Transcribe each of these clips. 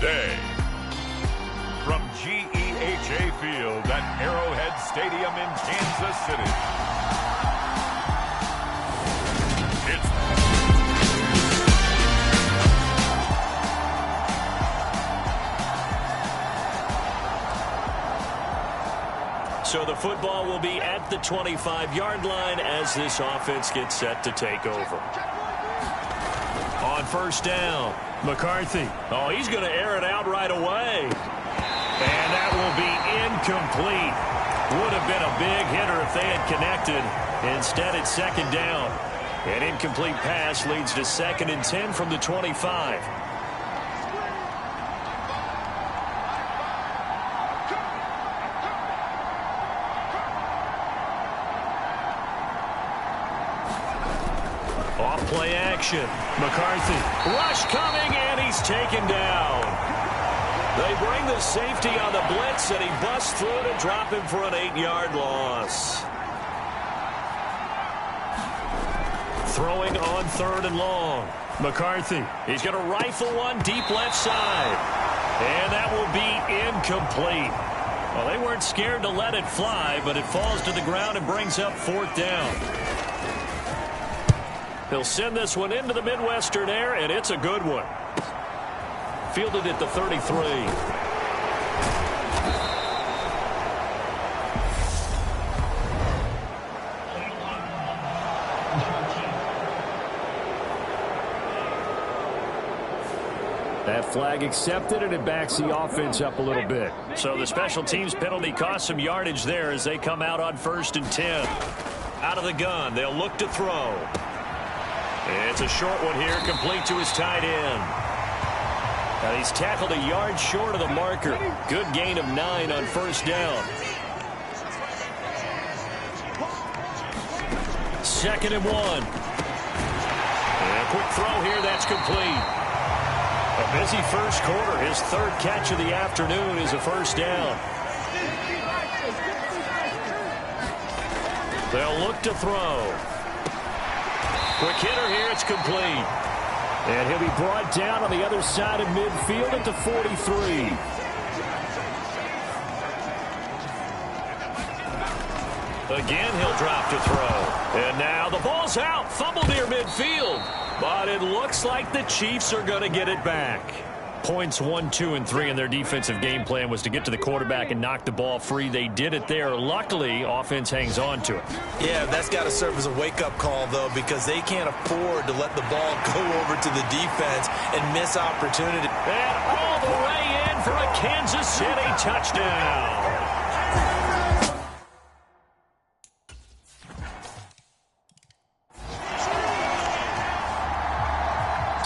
day. From GEHA Field at Arrowhead Stadium in Kansas City. So the football will be at the 25-yard line as this offense gets set to take over. On first down, McCarthy. Oh, he's going to air it out right away. And that will be incomplete. Would have been a big hitter if they had connected. Instead, it's second down. An incomplete pass leads to 2nd and 10 from the 25. Play action. McCarthy. Rush coming, and he's taken down. They bring the safety on the blitz, and he busts through to drop him for an 8-yard loss. Throwing on 3rd and long. McCarthy. He's going to rifle one deep left side. And that will be incomplete. Well, they weren't scared to let it fly, but it falls to the ground and brings up 4th down. He'll send this one into the Midwestern air, and it's a good one. Fielded at the 33. That flag accepted, and it backs the offense up a little bit. So the special teams penalty cost some yardage there as they come out on 1st and 10. Out of the gun, they'll look to throw. It's a short one here, complete to his tight end. Now he's tackled a yard short of the marker. Good gain of 9 on 1st down. 2nd and 1. And a quick throw here, that's complete. A busy first quarter. His 3rd catch of the afternoon is a 1st down. They'll look to throw. Quick hitter here, it's complete. And he'll be brought down on the other side of midfield at the 43. Again, he'll drop to throw. And now the ball's out. Fumble near midfield. But it looks like the Chiefs are going to get it back. Points 1, 2, and 3 in their defensive game plan was to get to the quarterback and knock the ball free. They did it there. Luckily, offense hangs on to it. Yeah, that's got to serve as a wake-up call, though, because they can't afford to let the ball go over to the defense and miss opportunity. And all the way in for a Kansas City touchdown.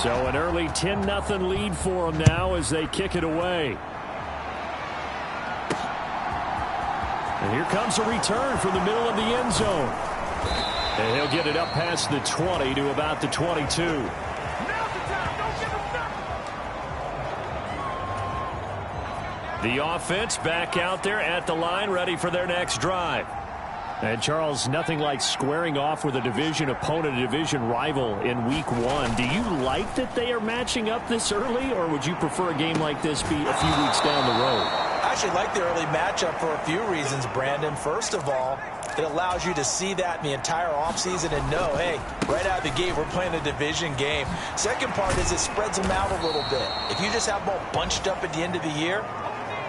So an early 10-0 lead for them now as they kick it away. And here comes a return from the middle of the end zone. And he'll get it up past the 20 to about the 22. The offense back out there at the line, ready for their next drive. And, Charles, nothing like squaring off with a division opponent, a division rival in Week 1. Do you like that they are matching up this early, or would you prefer a game like this be a few weeks down the road? I actually like the early matchup for a few reasons, Brandon. First of all, it allows you to see that in the entire offseason and know, hey, right out of the gate, we're playing a division game. Second part is it spreads them out a little bit. If you just have them all bunched up at the end of the year,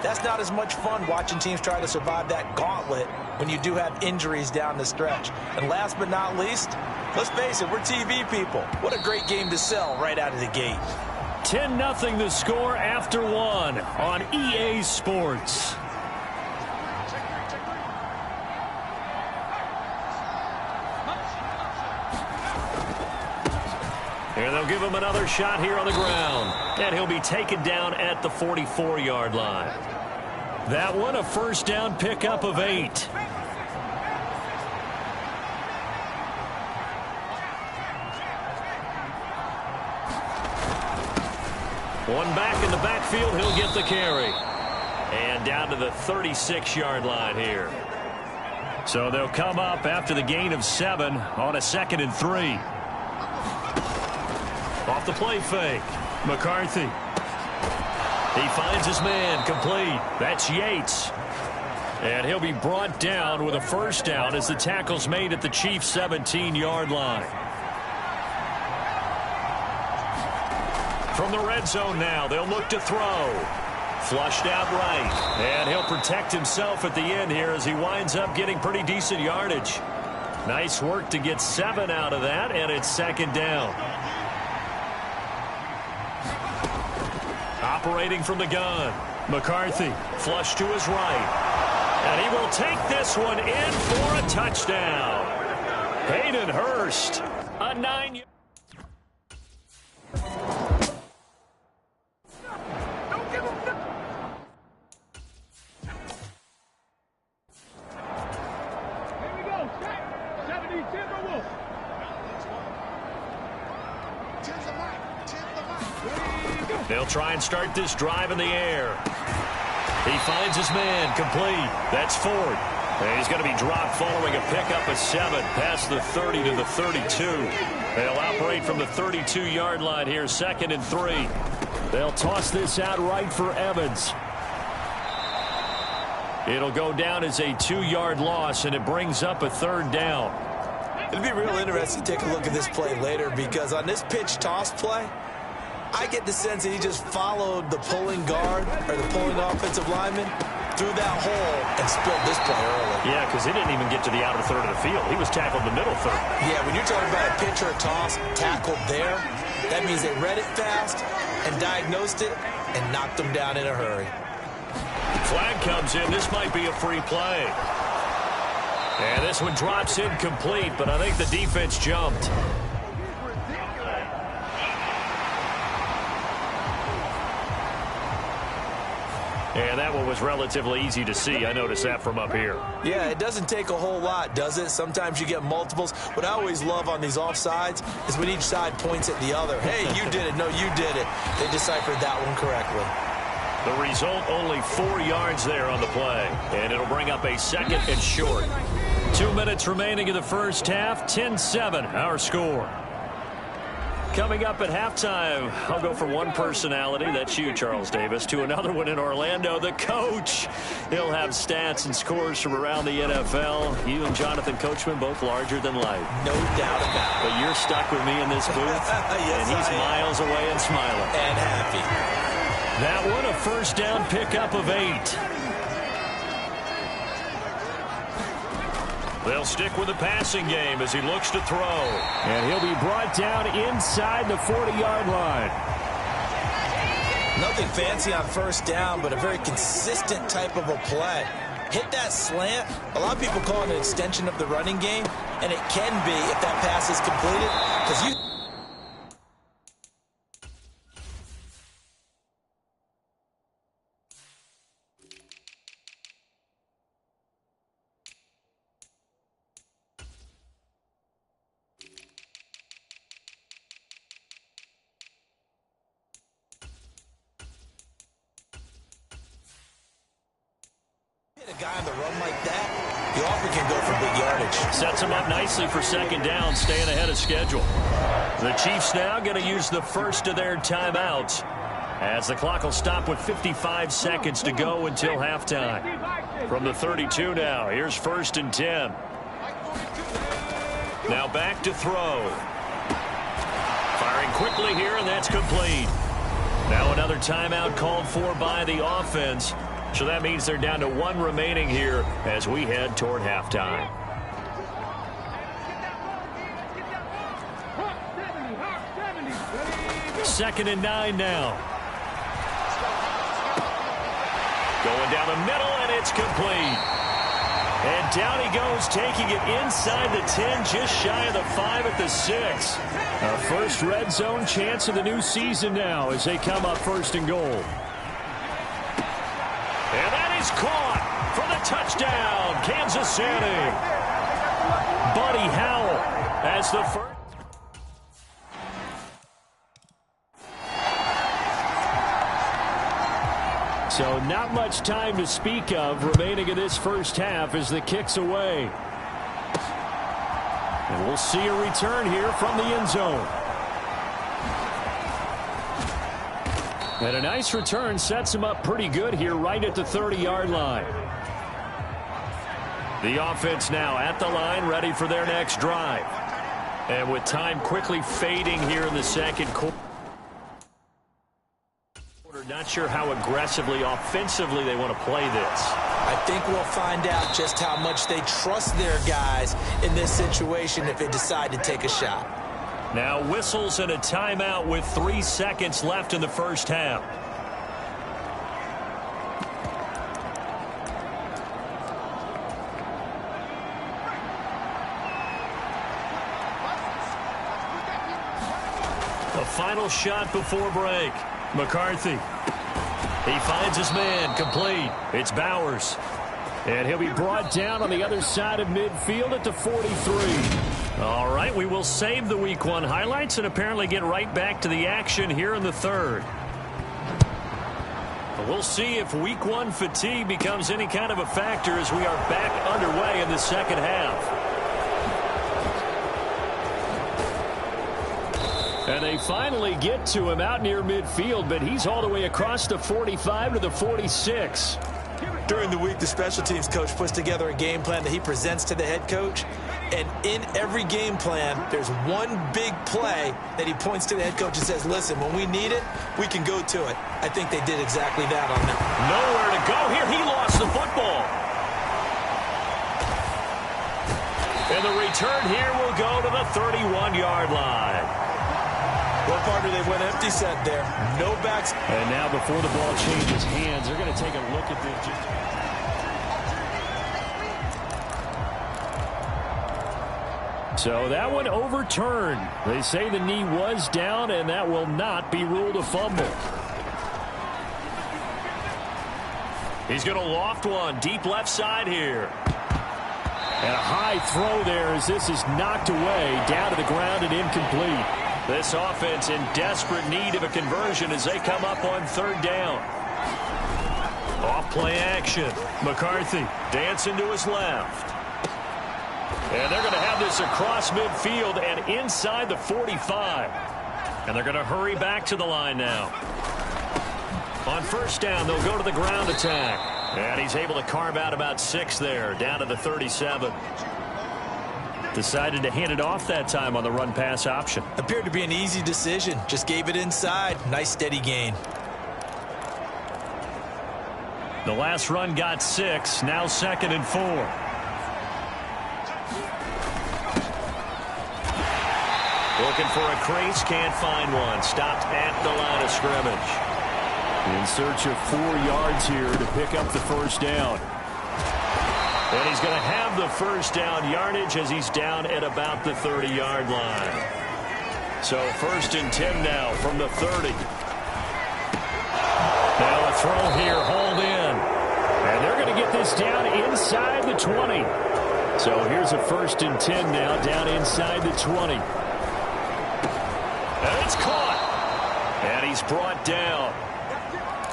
that's not as much fun watching teams try to survive that gauntlet when you do have injuries down the stretch. And last but not least, let's face it, we're TV people. What a great game to sell right out of the gate. 10-0 the score after 1 on EA Sports. And they'll give him another shot here on the ground. And he'll be taken down at the 44-yard line. That one a first down pickup of 8. One back in the backfield, he'll get the carry. And down to the 36-yard line here. So they'll come up after the gain of 7 on a 2nd and 3. Off the play fake. McCarthy. He finds his man, complete. That's Yates. And he'll be brought down with a first down as the tackle's made at the Chiefs' 17-yard line. From the red zone now, they'll look to throw. Flushed out right. And he'll protect himself at the end here as he winds up getting pretty decent yardage. Nice work to get 7 out of that, and it's second down. Operating from the gun, McCarthy, flush to his right. And he will take this one in for a touchdown. Hayden Hurst, a 9-yard. They'll try and start this drive in the air. He finds his man, complete. That's Ford. And he's going to be dropped following a pickup of 7 past the 30 to the 32. They'll operate from the 32-yard line here, 2nd and 3. They'll toss this out right for Evans. It'll go down as a 2-yard loss, and it brings up a 3rd down. It'll be real interesting to take a look at this play later, because on this pitch toss play, I get the sense that he just followed the pulling guard or the pulling offensive lineman through that hole and spilled this play early. Yeah, because he didn't even get to the outer third of the field. He was tackled in the middle third. Yeah, when you're talking about a pitch or a toss tackled there, that means they read it fast and diagnosed it and knocked them down in a hurry. Flag comes in. This might be a free play. And this one drops incomplete, but I think the defense jumped. And that one was relatively easy to see. I noticed that from up here. Yeah, it doesn't take a whole lot, does it? Sometimes you get multiples. What I always love on these offsides is when each side points at the other. Hey, you did it. No, you did it. They deciphered that one correctly. The result, only 4 yards there on the play. And it'll bring up a 2nd and short. 2 minutes remaining in the first half. 10-7, our score. Coming up at halftime, I'll go from one personality, that's you, Charles Davis, to another one in Orlando, the coach. He'll have stats and scores from around the NFL. You and Jonathan Coachman, both larger than life. No doubt about it. But you're stuck with me in this booth, yes, and he's miles away and smiling. And happy. That one, a first down pickup of 8. They'll stick with the passing game as he looks to throw. And he'll be brought down inside the 40-yard line. Nothing fancy on first down, but a very consistent type of a play. Hit that slant. A lot of people call it an extension of the running game, and it can be if that pass is completed, because you... a guy on the run like that, you often can go for big yardage. Sets him up nicely for second down, staying ahead of schedule. The Chiefs now going to use the first of their timeouts as the clock will stop with 55 seconds to go until halftime. From the 32 now, here's 1st and 10. Now back to throw. Firing quickly here, and that's complete. Now another timeout called for by the offense. So that means they're down to 1 remaining here as we head toward halftime. Second and 9 now. Going down the middle, and it's complete. And down he goes, taking it inside the 10, just shy of the 5 at the 6. A first red zone chance of the new season now as they come up 1st and goal. And that is caught for the touchdown, Kansas City. Buddy Howell as the first. So not much time to speak of remaining in this first half as the kick's away. And we'll see a return here from the end zone. And a nice return sets him up pretty good here right at the 30-yard line. The offense now at the line, ready for their next drive. And with time quickly fading here in the second quarter, not sure how aggressively, offensively they want to play this. I think we'll find out just how much they trust their guys in this situation if they decide to take a shot. Now whistles and a timeout with 3 seconds left in the first half. A final shot before break. McCarthy. He finds his man, complete. It's Bowers. And he'll be brought down on the other side of midfield at the 43. All right, we will save the Week 1 highlights and apparently get right back to the action here in the third. We'll see if Week 1 fatigue becomes any kind of a factor as we are back underway in the second half. And they finally get to him out near midfield, but he's all the way across the 45 to the 46. During the week, the special teams coach puts together a game plan that he presents to the head coach. And in every game plan, there's one big play that he points to the head coach and says, listen, when we need it, we can go to it. I think they did exactly that on that. Nowhere to go here. He lost the football. And the return here will go to the 31-yard line. Well, partner, they went empty set there. No backs. And now before the ball changes hands, they're going to take a look at this. So that one overturned. They say the knee was down, and that will not be ruled a fumble. He's going to loft one deep left side here. And a high throw there as this is knocked away down to the ground and incomplete. This offense in desperate need of a conversion as they come up on third down. Off play action. McCarthy dancing to his left. And they're going to have this across midfield and inside the 45. And they're going to hurry back to the line now. On first down, they'll go to the ground attack. And he's able to carve out about 6 there, down to the 37. Decided to hand it off that time on the run-pass option. Appeared to be an easy decision. Just gave it inside. Nice, steady gain. The last run got 6. Now 2nd and 4. Looking for a crease. Can't find one. Stopped at the line of scrimmage. In search of 4 yards here to pick up the first down. And he's going to have the first down yardage as he's down at about the 30-yard line. So 1st and 10 now from the 30. Now a throw here, hold in. And they're going to get this down inside the 20. So here's a 1st and 10 now down inside the 20. And it's caught. And he's brought down.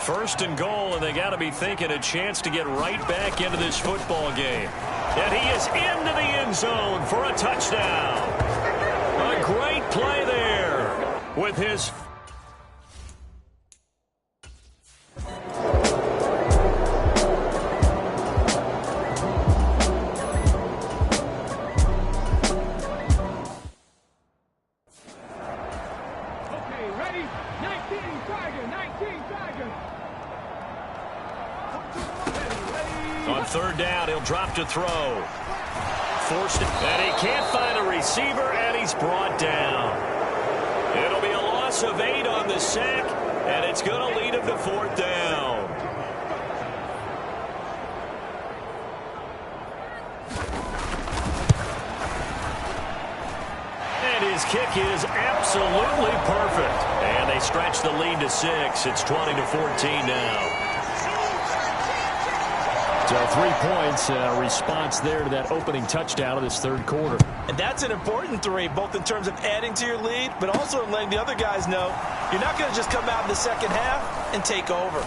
1st and goal, and they got to be thinking a chance to get right back into this football game. And he is into the end zone for a touchdown. A great play there with his... Okay, ready? 19 Tiger, 19 Tiger. On third down, he'll drop to throw. Forced it, and he can't find a receiver, and he's brought down. It'll be a loss of 8 on the sack, and it's going to lead him to 4th down. And his kick is absolutely perfect. And they stretch the lead to 6. It's 20-14 now. So 3 points, a response there to that opening touchdown of this third quarter. And that's an important 3, both in terms of adding to your lead, but also in letting the other guys know you're not going to just come out in the second half and take over.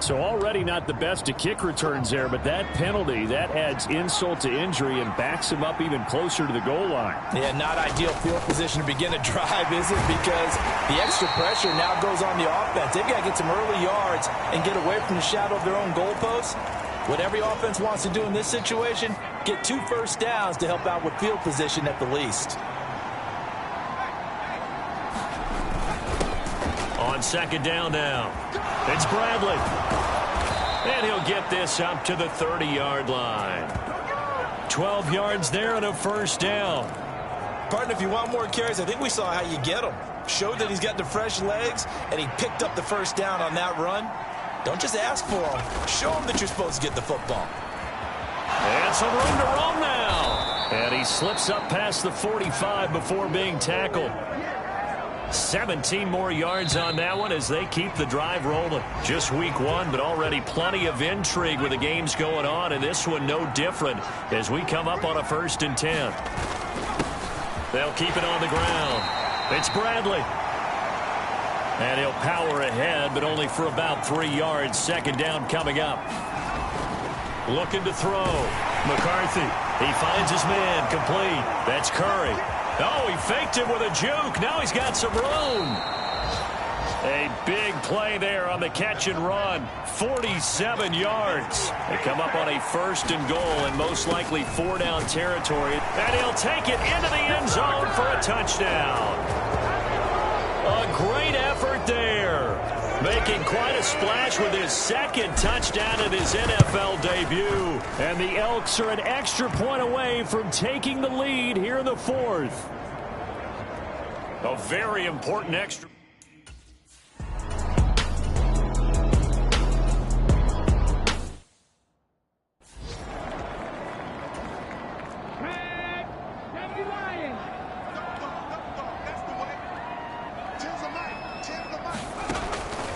So already not the best of kick returns there, but that penalty, that adds insult to injury and backs him up even closer to the goal line. Yeah, not ideal field position to begin a drive, is it? Because the extra pressure now goes on the offense. They've got to get some early yards and get away from the shadow of their own goalposts. What every offense wants to do in this situation, get 2 first downs to help out with field position at the least. On second down now, it's Bradley. And he'll get this up to the 30-yard line. 12 yards there and a first down. Partner, if you want more carries, I think we saw how you get them. Showed that he's got the fresh legs, and he picked up the first down on that run. Don't just ask for them. Show them that you're supposed to get the football. And some room to roam now. And he slips up past the 45 before being tackled. 17 more yards on that one as they keep the drive rolling. Just week 1, but already plenty of intrigue with the games going on, and this one no different as we come up on a 1st and 10. They'll keep it on the ground. It's Bradley. And he'll power ahead, but only for about 3 yards. Second down coming up. Looking to throw. McCarthy. He finds his man complete. That's Curry. Oh, he faked him with a juke. Now he's got some room. A big play there on the catch and run. 47 yards. They come up on a 1st and goal and most likely 4-down territory. And he'll take it into the end zone for a touchdown. A great effort there. Making quite a splash with his 2nd touchdown in his NFL debut. And the Elks are an extra point away from taking the lead here in the 4th. A very important extra.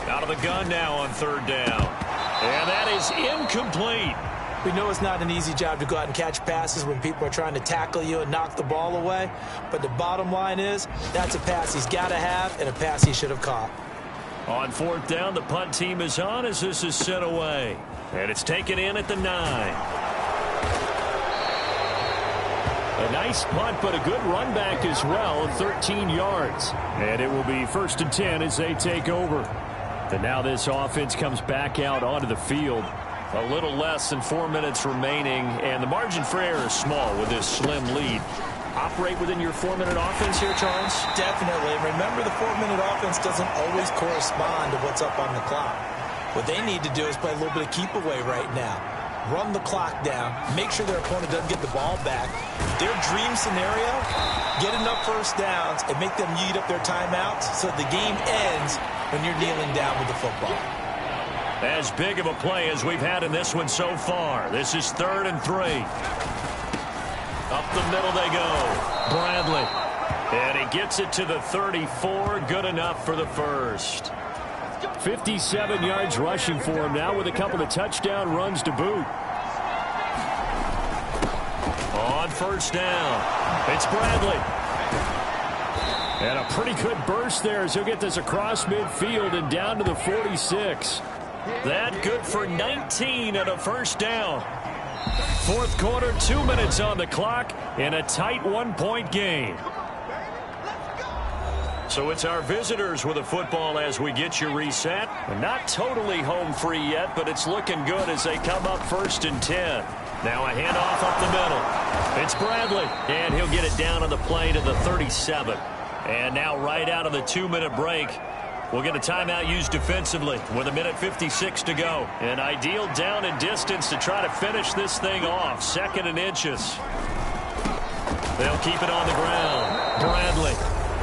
Out of the gun now on 3rd down. And that is incomplete. We know it's not an easy job to go out and catch passes when people are trying to tackle you and knock the ball away. But the bottom line is, that's a pass he's got to have and a pass he should have caught. On 4th down, the punt team is on as this is sent away. And it's taken in at the 9. A nice punt, but a good run back as well, 13 yards. And it will be 1st and 10 as they take over. And now this offense comes back out onto the field. A little less than 4 minutes remaining, and the margin for error is small with this slim lead. Operate within your 4-minute offense here, Charles? Definitely. Remember, the 4-minute offense doesn't always correspond to what's up on the clock. What they need to do is play a little bit of keep away right now. Run the clock down, make sure their opponent doesn't get the ball back. Their dream scenario, get enough first downs and make them eat up their timeouts so the game ends when you're kneeling down with the football. As big of a play as we've had in this one so far. This is 3rd and 3. Up the middle they go. Bradley. And he gets it to the 34. Good enough for the first. 57 yards rushing for him now with a couple of touchdown runs to boot. On 1st down, it's Bradley. And a pretty good burst there as he'll get this across midfield and down to the 46. That good for 19 and a 1st down. 4th quarter, 2 minutes on the clock in a tight 1-point game. So it's our visitors with the football as we get you reset. Not totally home free yet, but it's looking good as they come up 1st and 10. Now a handoff up the middle. It's Bradley, and he'll get it down on the play to the 37. And now right out of the 2-minute break, we'll get a timeout used defensively with 1:56 to go. An ideal down and distance to try to finish this thing off. 2nd and inches. They'll keep it on the ground. Bradley.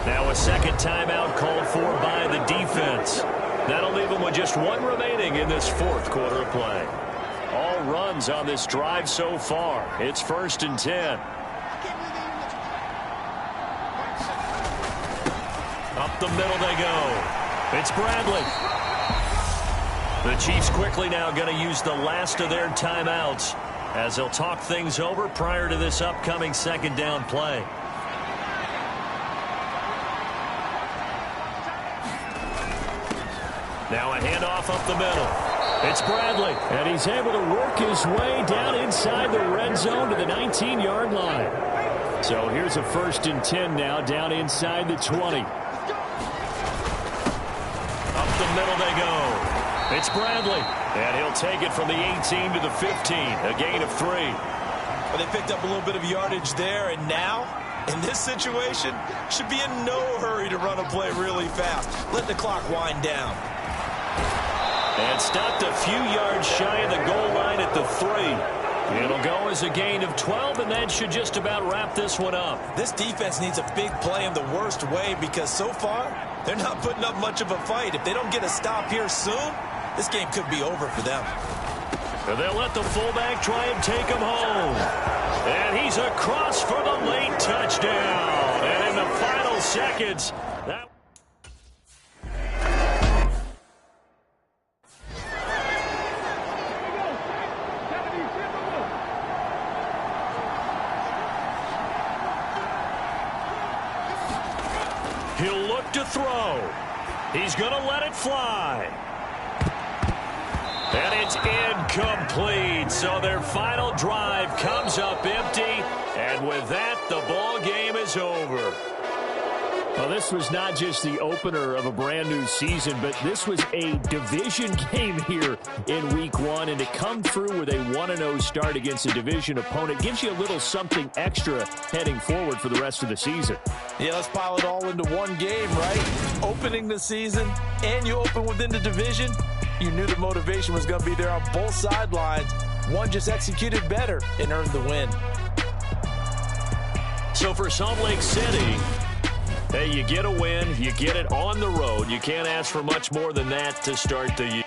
Now a 2nd timeout called for by the defense. That'll leave them with just 1 remaining in this 4th quarter of play. All runs on this drive so far. It's 1st and 10. Up the middle they go. It's Bradley. The Chiefs quickly now going to use the last of their timeouts as they'll talk things over prior to this upcoming 2nd down play. Now a handoff up the middle. It's Bradley. And he's able to work his way down inside the red zone to the 19-yard line. So here's a 1st and 10 now down inside the 20. Up the middle they go. It's Bradley. And he'll take it from the 18 to the 15. A gain of 3. Well, they picked up a little bit of yardage there, and now, in this situation, should be in no hurry to run a play really fast. Let the clock wind down. And stopped a few yards shy of the goal line at the 3. It'll go as a gain of 12, and that should just about wrap this one up. This defense needs a big play in the worst way because so far, they're not putting up much of a fight. If they don't get a stop here soon, this game could be over for them. And they'll let the fullback try and take him home. And he's across for the late touchdown. And in the final seconds, that... He'll look to throw. He's going to let it fly. And it's incomplete. So their final drive comes up empty. And with that, the ball game is over. Well, this was not just the opener of a brand new season, but this was a division game here in week 1. And to come through with a 1-0 start against a division opponent gives you a little something extra heading forward for the rest of the season. Yeah, let's pile it all into one game, right? Opening the season, and you open within the division. You knew the motivation was going to be there on both sidelines. One just executed better and earned the win. So for Salt Lake City, hey, you get a win, you get it on the road. You can't ask for much more than that to start the year.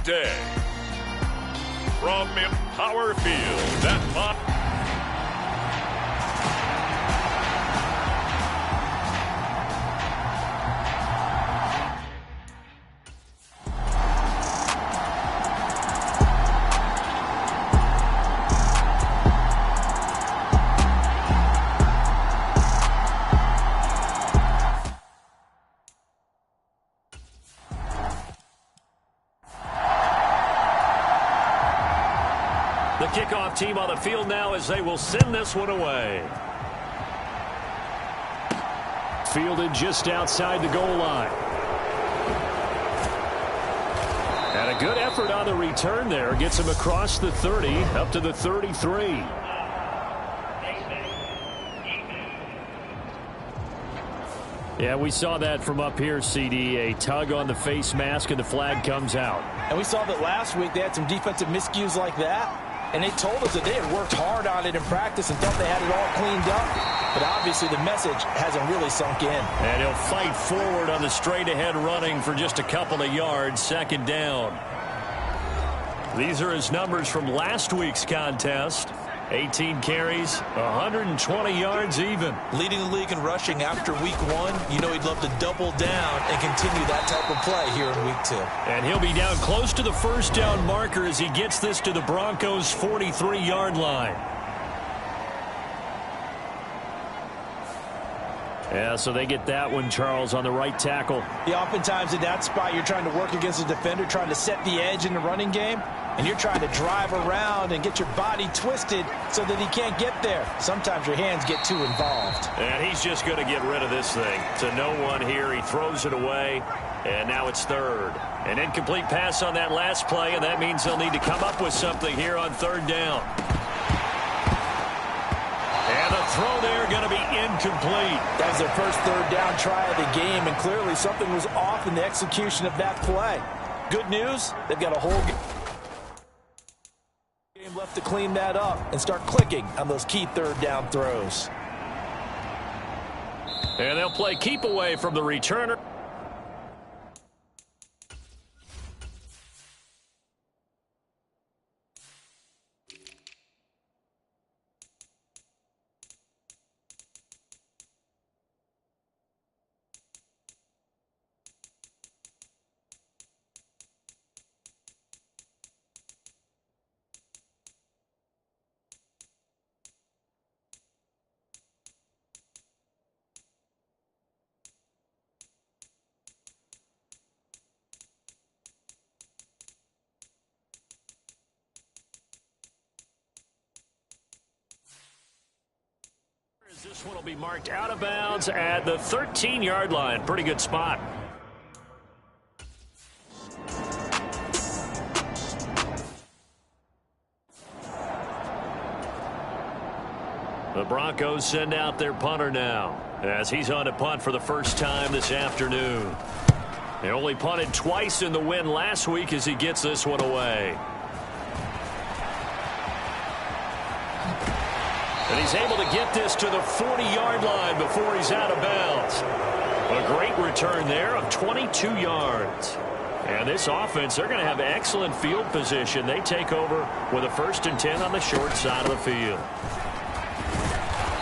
day. From Empower Field at The kickoff team on the field now as they will send this one away. Fielded just outside the goal line. And a good effort on the return there. Gets him across the 30, up to the 33. Yeah, we saw that from up here, CD. A tug on the face mask, and the flag comes out. And we saw that last week they had some defensive miscues like that. And they told us that they had worked hard on it in practice and thought they had it all cleaned up. But obviously the message hasn't really sunk in. And he'll fight forward on the straight-ahead running for just a couple of yards, second down. These are his numbers from last week's contest. 18 carries, 120 yards even. Leading the league in rushing after week 1. You know he'd love to double down and continue that type of play here in week 2. And he'll be down close to the first down marker as he gets this to the Broncos' 43-yard line. Yeah, so they get that one, Charles, on the right tackle. Yeah, oftentimes in that spot you're trying to work against a defender, trying to set the edge in the running game. And you're trying to drive around and get your body twisted so that he can't get there. Sometimes your hands get too involved. And he's just going to get rid of this thing. To no one here. He throws it away. And now it's third. An incomplete pass on that last play, and that means they'll need to come up with something here on third down. And the throw there going to be incomplete. That was their first third down try of the game, and clearly something was off in the execution of that play. Good news, they've got a whole game left to clean that up and start clicking on those key third down throws. And they'll play keep away from the returner. This one will be marked out of bounds at the 13-yard line. Pretty good spot. The Broncos send out their punter now as he's on to punt for the first time this afternoon. They only punted twice in the win last week as he gets this one away. And he's able to get this to the 40-yard line before he's out of bounds. A great return there of 22 yards. And this offense, they're going to have excellent field position. They take over with a 1st and 10 on the short side of the field.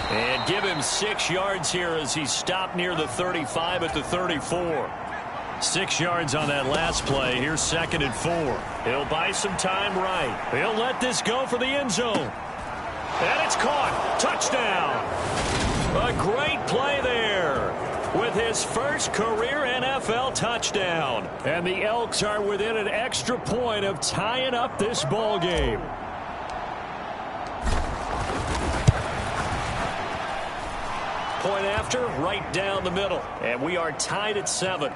And give him 6 yards here as he's stopped near the 35 at the 34. 6 yards on that last play. Here's 2nd and 4. He'll buy some time right. He'll let this go for the end zone. And it's caught. Touchdown. A great play there with his first career NFL touchdown. And the Elks are within an extra point of tying up this ball game. Point after, right down the middle. And we are tied at 7.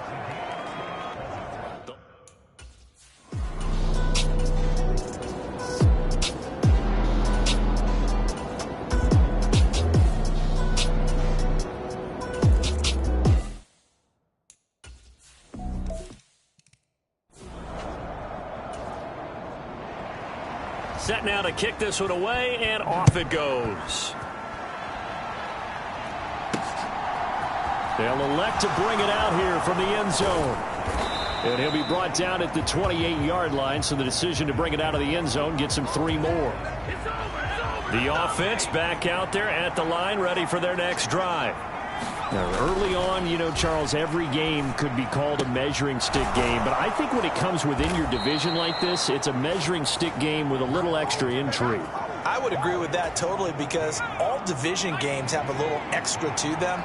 Set now to kick this one away, and off it goes. They'll elect to bring it out here from the end zone. And he'll be brought down at the 28-yard line, so the decision to bring it out of the end zone gets him 3 more. The offense back out there at the line, ready for their next drive. Now, early on, you know, Charles, every game could be called a measuring stick game. But I think when it comes within your division like this, it's a measuring stick game with a little extra intrigue. I would agree with that totally, because all division games have a little extra to them.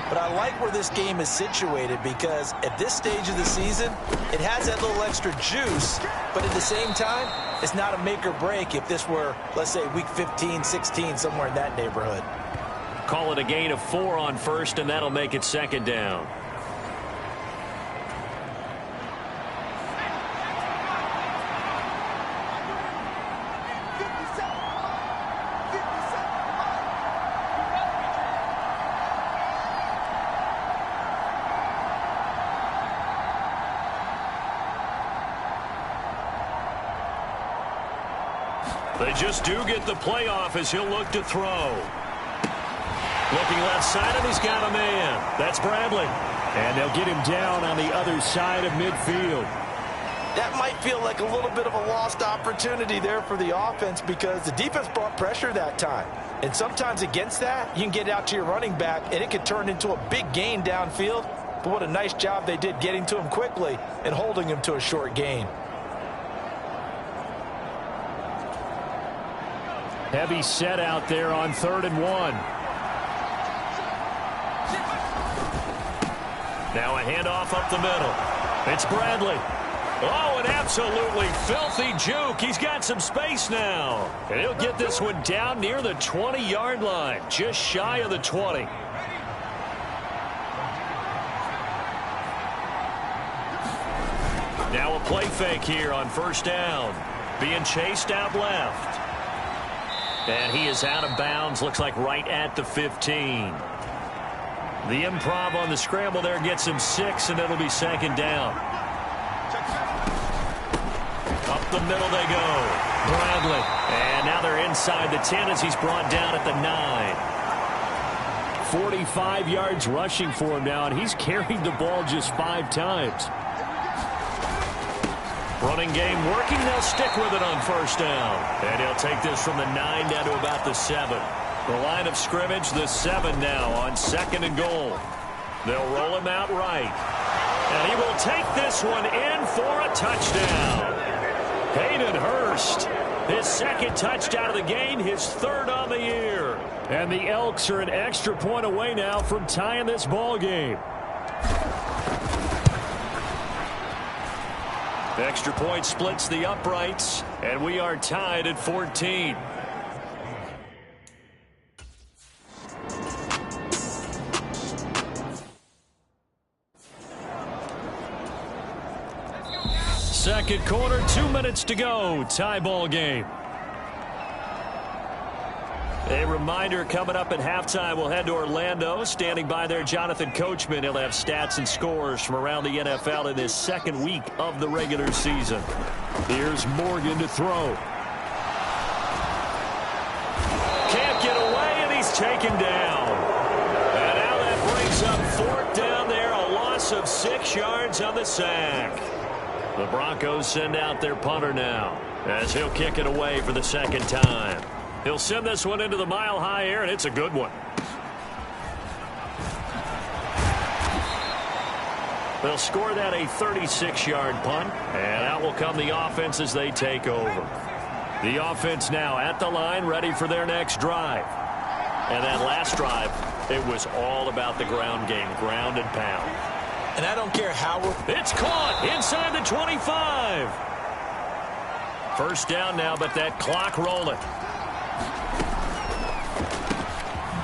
But I like where this game is situated, because at this stage of the season, it has that little extra juice. But at the same time, it's not a make or break if this were, let's say, week 15, 16, somewhere in that neighborhood. Call it a gain of 4 on first, and that'll make it second down. They just do get the playoff as he'll look to throw. Looking left side, and he's got a man. That's Bradley. And they'll get him down on the other side of midfield. That might feel like a little bit of a lost opportunity there for the offense, because the defense brought pressure that time. And sometimes against that, you can get out to your running back, and it could turn into a big gain downfield. But what a nice job they did getting to him quickly and holding him to a short gain. Heavy set out there on 3rd and 1. Now a handoff up the middle. It's Bradley. Oh, an absolutely filthy juke. He's got some space now. And he'll get this one down near the 20-yard line, just shy of the 20. Now a play fake here on first down. Being chased out left. And he is out of bounds, looks like right at the 15. The improv on the scramble there gets him 6, and it'll be second down. Up the middle they go. Bradley. And now they're inside the 10 as he's brought down at the 9. 45 yards rushing for him now, and he's carried the ball just 5 times. Running game working. They'll stick with it on first down. And he'll take this from the 9 down to about the 7. The line of scrimmage, the 7 now on 2nd and goal. They'll roll him out right. And he will take this one in for a touchdown. Hayden Hurst, his 2nd touchdown of the game, his 3rd on the year. And the Elks are an extra point away now from tying this ball game. The extra point splits the uprights, and we are tied at 14. Second quarter, 2 minutes to go. Tie ball game. A reminder coming up at halftime, we'll head to Orlando. Standing by there, Jonathan Coachman. He'll have stats and scores from around the NFL in this 2nd week of the regular season. Here's Morgan to throw. Can't get away, and he's taken down. And now that brings up 4th down there, a loss of 6 yards on the sack. The Broncos send out their punter now as he'll kick it away for the 2nd time. He'll send this one into the mile-high air, and it's a good one. They'll score that a 36-yard punt, and out will come the offense as they take over. The offense now at the line, ready for their next drive. And that last drive, it was all about the ground game, ground and pound. And I don't care how we're... It's caught inside the 25. First down now, but that clock rolling.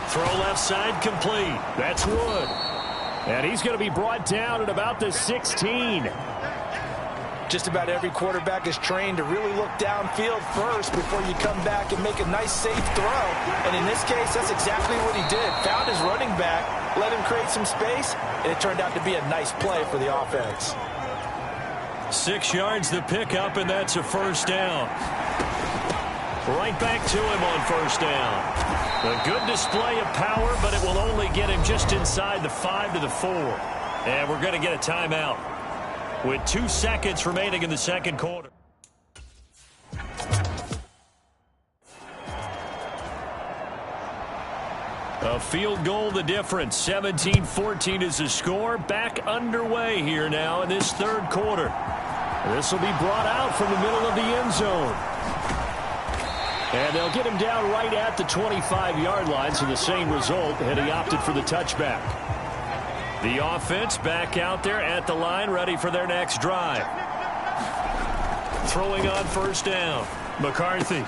Throw left side complete. That's Wood. And he's going to be brought down at about the 16. Just about every quarterback is trained to really look downfield first before you come back and make a nice, safe throw. And in this case, that's exactly what he did. Found his running back, let him create some space, and it turned out to be a nice play for the offense. 6 yards the pickup, and that's a first down. Right back to him on first down. A good display of power, but it will only get him just inside the 5 to the 4. And we're going to get a timeout. with 2 seconds remaining in the second quarter. A field goal the difference. 17-14 is the score. Back underway here now in this third quarter. This will be brought out from the middle of the end zone. And they'll get him down right at the 25-yard line, so the same result had he opted for the touchback. The offense back out there at the line, ready for their next drive. Throwing on first down. McCarthy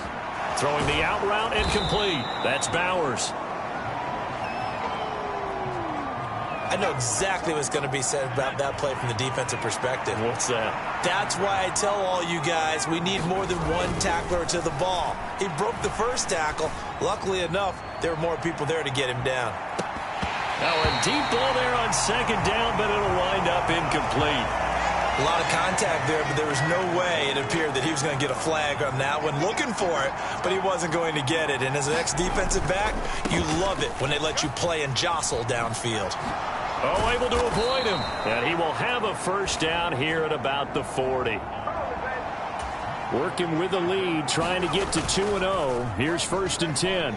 throwing the out route incomplete. That's Bowers. I know exactly what's going to be said about that play from the defensive perspective. What's that? That's why I tell all you guys we need more than one tackler to the ball. He broke the first tackle. Luckily enough, there were more people there to get him down. Now a deep ball there on second down, but it'll wind up incomplete. A lot of contact there, but there was no way it appeared that he was going to get a flag on that one. Looking for it, but he wasn't going to get it. And as an ex-defensive back, you love it when they let you play and jostle downfield. Oh, able to avoid him. And he will have a first down here at about the 40. Working with the lead, trying to get to 2-0. Here's 1st and 10.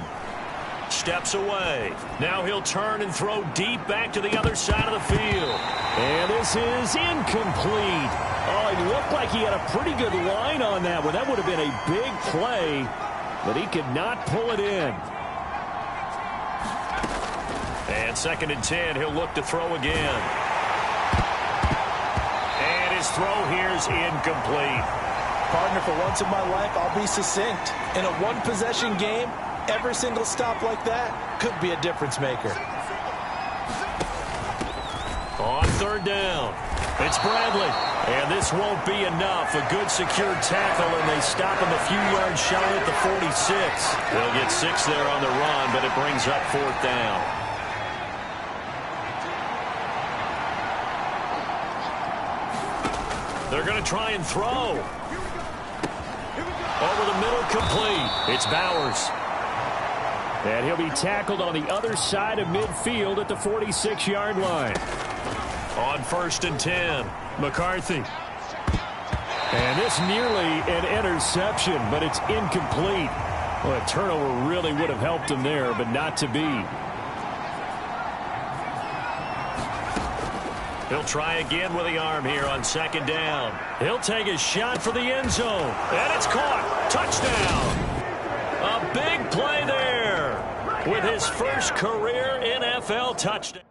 Steps away. Now he'll turn and throw deep back to the other side of the field. And this is incomplete. Oh, it looked like he had a pretty good line on that one. That would have been a big play, but he could not pull it in. And 2nd and 10, he'll look to throw again. And his throw here's incomplete. Partner, for once in my life, I'll be succinct. In a one-possession game, every single stop like that could be a difference maker. On 3rd down, it's Bradley. And this won't be enough. A good secured tackle, and they stop him a few yards shy at the 46. They'll get 6 there on the run, but it brings up 4th down. They're going to try and throw. Over the middle, complete. It's Bowers. And he'll be tackled on the other side of midfield at the 46-yard line. On 1st and 10, McCarthy. And this nearly an interception, but it's incomplete. Well, a turnover really would have helped him there, but not to be. He'll try again with the arm here on 2nd down. He'll take a shot for the end zone. And it's caught. Touchdown. A big play there with his first career NFL touchdown.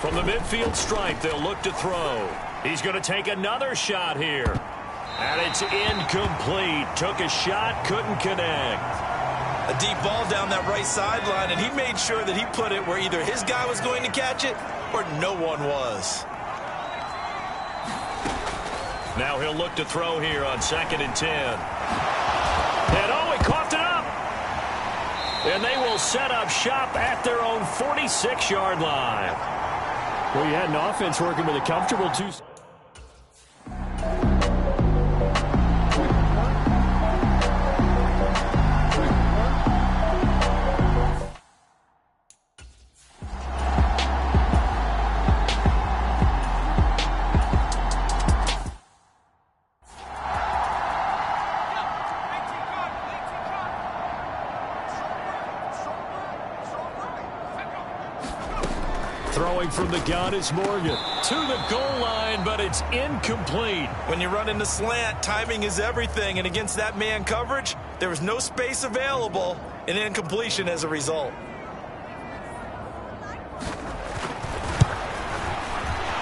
From the midfield stripe, they'll look to throw. He's going to take another shot here. And it's incomplete. Took a shot, couldn't connect. A deep ball down that right sideline, and he made sure that he put it where either his guy was going to catch it or no one was. Now he'll look to throw here on 2nd and 10. And oh, he coughed it up. And they will set up shop at their own 46-yard line. Well, you had an offense working with a comfortable 2. Throwing from the gun is Morgan. To the goal line, but it's incomplete. When you run in the slant, timing is everything, and against that man coverage, there was no space available, and incompletion as a result.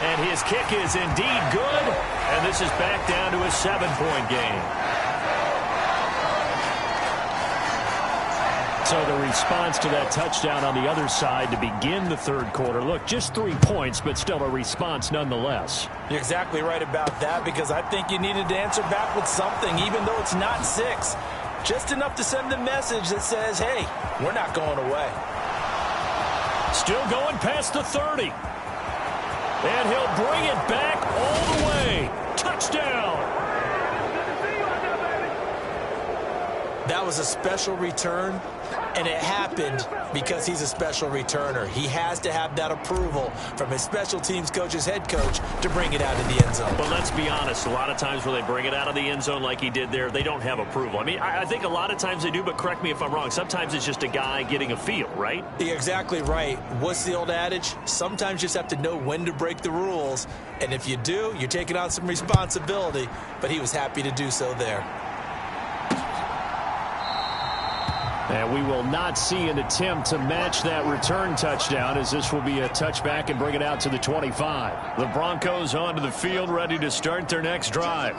And his kick is indeed good, and this is back down to a 7-point game. So the response to that touchdown on the other side to begin the third quarter. Look, just 3 points, but still a response nonetheless. You're exactly right about that, because I think you needed to answer back with something, even though it's not 6. Just enough to send a message that says, hey, we're not going away. Still going past the 30. And he'll bring it back all the way. Touchdown. That was a special return, and it happened because he's a special returner. He has to have that approval from his special teams coach, his head coach, to bring it out of the end zone. But let's be honest, a lot of times when they bring it out of the end zone like he did there, they don't have approval. I mean, I think a lot of times they do, but correct me if I'm wrong. Sometimes it's just a guy getting a feel, right? You're exactly right. What's the old adage? Sometimes you just have to know when to break the rules, and if you do, you're taking on some responsibility, but he was happy to do so there. And we will not see an attempt to match that return touchdown, as this will be a touchback and bring it out to the 25. The Broncos onto the field, ready to start their next drive.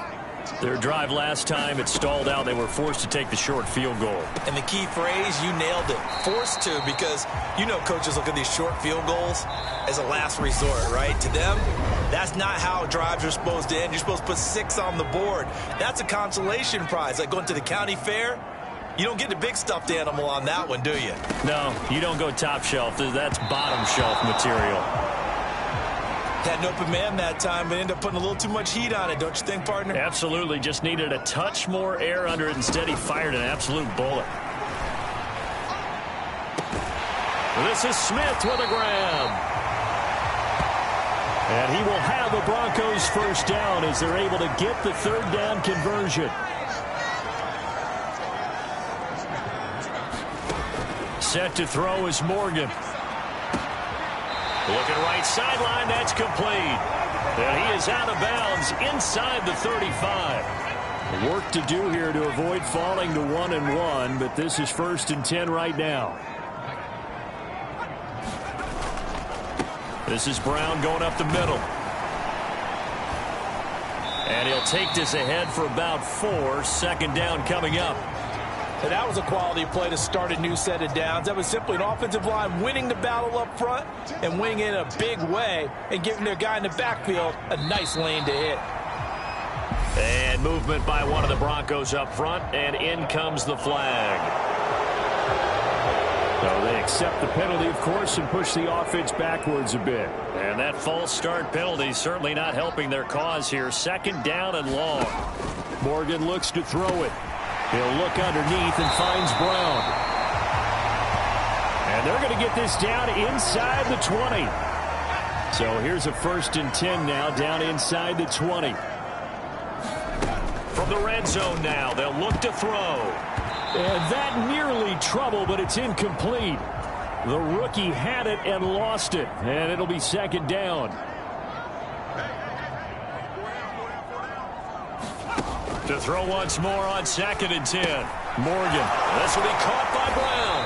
Their drive last time, it stalled out. They were forced to take the short field goal. And the key phrase, you nailed it. Forced to, because you know coaches look at these short field goals as a last resort, right? To them, that's not how drives are supposed to end. You're supposed to put 6 on the board. That's a consolation prize, like going to the county fair. You don't get the big stuffed animal on that one, do you? No, you don't go top shelf. That's bottom shelf material. Had an open man that time, but ended up putting a little too much heat on it, don't you think, partner? Absolutely. Just needed a touch more air under it. Instead, he fired an absolute bullet. This is Smith with a grab. And he will have a Broncos first down as they're able to get the third down conversion. Set to throw is Morgan. Looking right sideline, that's complete. And he is out of bounds inside the 35. Work to do here to avoid falling to 1-1, but this is 1st and 10 right now. This is Brown going up the middle. And he'll take this ahead for about 4. Second down coming up. And that was a quality play to start a new set of downs. That was simply an offensive line winning the battle up front and winning in a big way and giving their guy in the backfield a nice lane to hit. And movement by one of the Broncos up front, and in comes the flag. So they accept the penalty, of course, and push the offense backwards a bit. And that false start penalty certainly not helping their cause here. Second down and long. Morgan looks to throw it. He'll look underneath and finds Brown. And they're going to get this down inside the 20. So here's a 1st and 10 now, down inside the 20. From the red zone now, they'll look to throw. And that nearly trouble, but it's incomplete. The rookie had it and lost it, and it'll be second down. To throw once more on 2nd and 10. Morgan. This will be caught by Brown.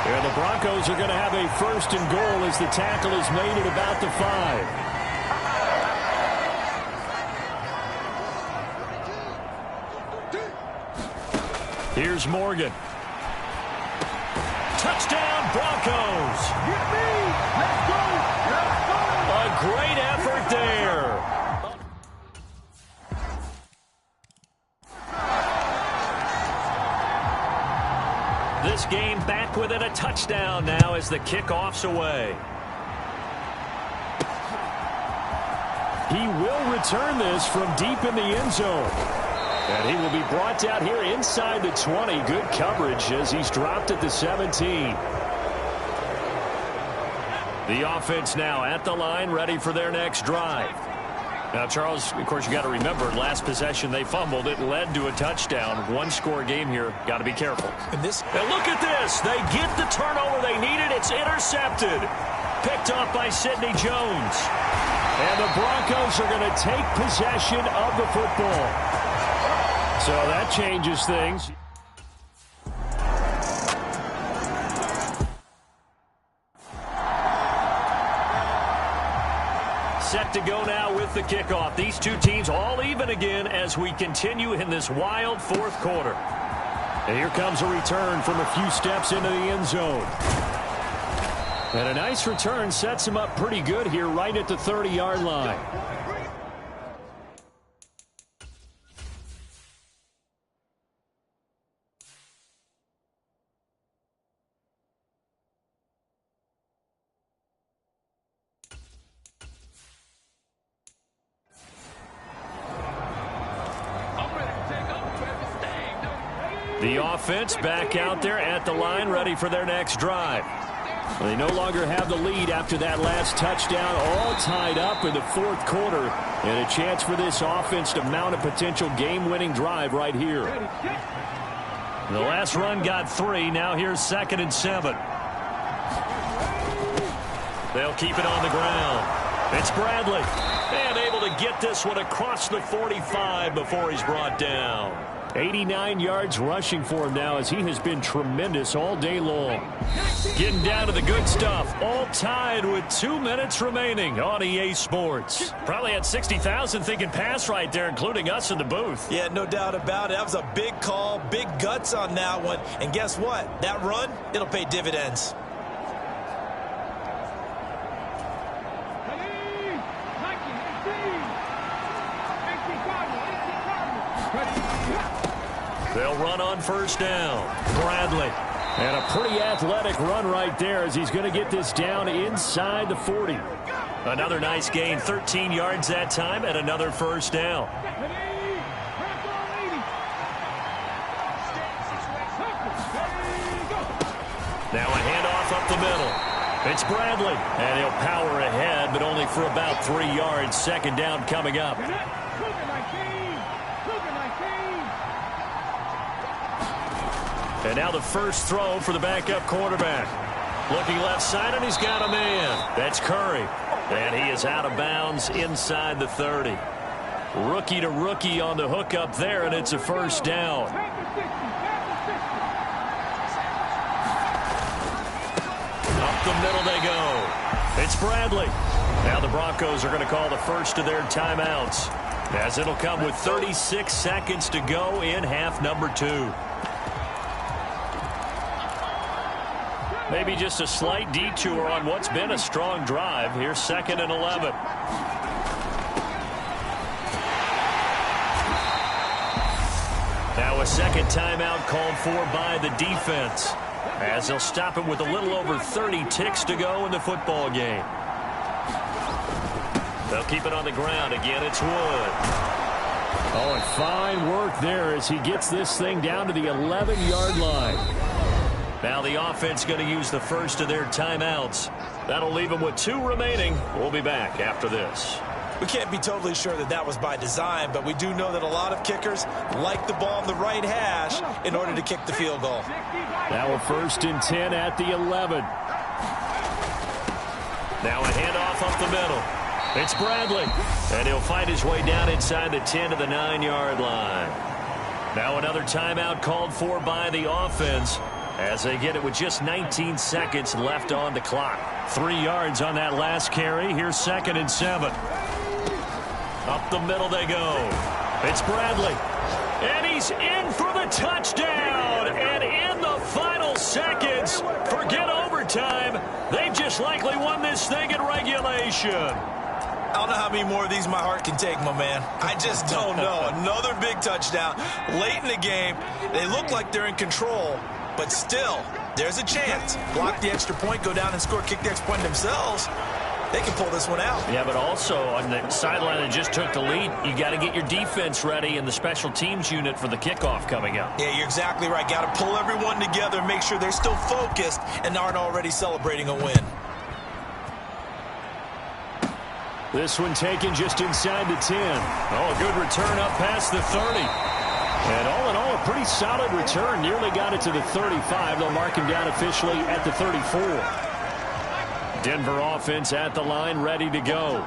And the Broncos are going to have a 1st and goal as the tackle is made at about the 5. Here's Morgan. Touchdown, Broncos. Get me. Let's go. Let's go. A great effort there. This game back within a touchdown now as the kickoff's away. He will return this from deep in the end zone. And he will be brought down here inside the 20. Good coverage as he's dropped at the 17. The offense now at the line, ready for their next drive. Now, Charles, of course, you got to remember, last possession they fumbled. It led to a touchdown. One-score game here. Got to be careful. And look at this. They get the turnover they needed. It's intercepted. Picked off by Sidney Jones. And the Broncos are going to take possession of the football. So that changes things. Set to go now with the kickoff. These two teams all even again as we continue in this wild 4th quarter. And here comes a return from a few steps into the end zone. And a nice return sets him up pretty good here right at the 30-yard line. The offense back out there at the line, ready for their next drive. Well, they no longer have the lead after that last touchdown, all tied up in the fourth quarter, and a chance for this offense to mount a potential game-winning drive right here. The last run got 3. Now here's 2nd and 7. They'll keep it on the ground. It's Bradley, and able to get this one across the 45 before he's brought down. 89 yards rushing for him now, as he has been tremendous all day long. Getting down to the good stuff. All tied with 2 minutes remaining on EA Sports. Probably had 60,000 thinking pass right there, including us in the booth. Yeah, no doubt about it. That was a big call, big guts on that one. And guess what? That run, it'll pay dividends. They'll run on 1st down. Bradley. And a pretty athletic run right there, as he's going to get this down inside the 40. Another nice gain, 13 yards that time, and another 1st down. Now a handoff up the middle. It's Bradley, and he'll power ahead, but only for about 3 yards. 2nd down coming up. And now the first throw for the backup quarterback. Looking left side, and he's got a man. That's Curry. And he is out of bounds inside the 30. Rookie to rookie on the hook up there, and it's a 1st down. Up the middle they go. It's Bradley. Now the Broncos are going to call the first of their timeouts, as it'll come with 36 seconds to go in half number 2. Maybe just a slight detour on what's been a strong drive. Here's 2nd and 11. Now a second timeout called for by the defense, as they'll stop it with a little over 30 ticks to go in the football game. They'll keep it on the ground. Again, it's Wood. Oh, and fine work there as he gets this thing down to the 11-yard line. Now the offense going to use the first of their timeouts. That'll leave them with 2 remaining. We'll be back after this. We can't be totally sure that that was by design, but we do know that a lot of kickers like the ball on the right hash in order to kick the field goal. Now a 1st and 10 at the 11. Now a handoff up the middle. It's Bradley, and he'll fight his way down inside the 10 to the 9-yard line. Now another timeout called for by the offense, as they get it with just 19 seconds left on the clock. 3 yards on that last carry. Here's 2nd and 7. Up the middle they go. It's Bradley. And he's in for the touchdown. And in the final seconds, forget overtime, they've just likely won this thing in regulation. I don't know how many more of these my heart can take, my man. I just don't know. Another big touchdown late in the game. They look like they're in control, but still, there's a chance. Block the extra point, go down and score, kick the extra point themselves. They can pull this one out. Yeah, but also on the sideline that just took the lead, you got to get your defense ready and the special teams unit for the kickoff coming up. Yeah, you're exactly right. Got to pull everyone together, make sure they're still focused and aren't already celebrating a win. This one taken just inside the 10. Oh, a good return up past the 30. And all in all, a pretty solid return. Nearly got it to the 35. They'll mark him down officially at the 34. Denver offense at the line, ready to go.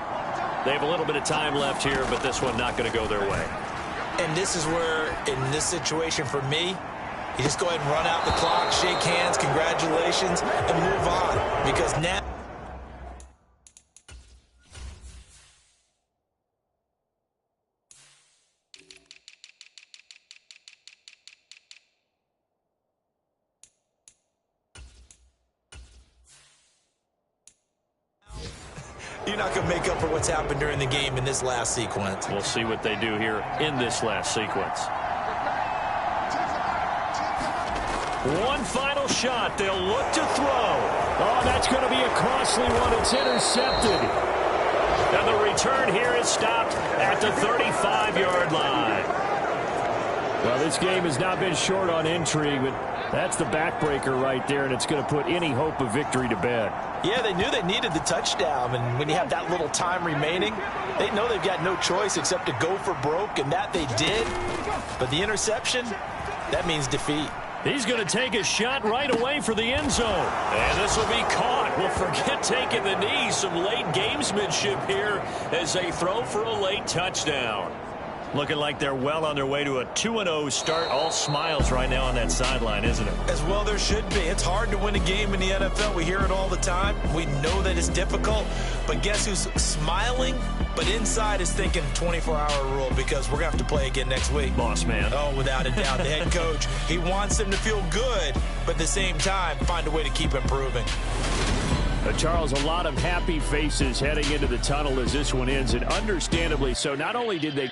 They have a little bit of time left here, but this one not going to go their way. And this is where, in this situation for me, you just go ahead and run out the clock, shake hands, congratulations, and move on. Because now... You're not going to make up for what's happened during the game in this last sequence. We'll see what they do here in this last sequence. One final shot. They'll look to throw. Oh, that's going to be a costly one. It's intercepted. And the return here is stopped at the 35-yard line. Well, this game has not been short on intrigue, but that's the backbreaker right there, and it's going to put any hope of victory to bed. Yeah, they knew they needed the touchdown, and when you have that little time remaining, they know they've got no choice except to go for broke, and that they did. But the interception, that means defeat. He's going to take a shot right away for the end zone. And this will be caught. Well, forget taking the knee. Some late gamesmanship here as they throw for a late touchdown. Looking like they're well on their way to a 2-0 start. All smiles right now on that sideline, isn't it? As well there should be. It's hard to win a game in the NFL. We hear it all the time. We know that it's difficult. But guess who's smiling? But inside is thinking 24-hour rule because we're going to have to play again next week. Boss man. Oh, without a doubt. The head coach, he wants them to feel good, but at the same time, find a way to keep improving. Charles, a lot of happy faces heading into the tunnel as this one ends, and understandably so. Not only did they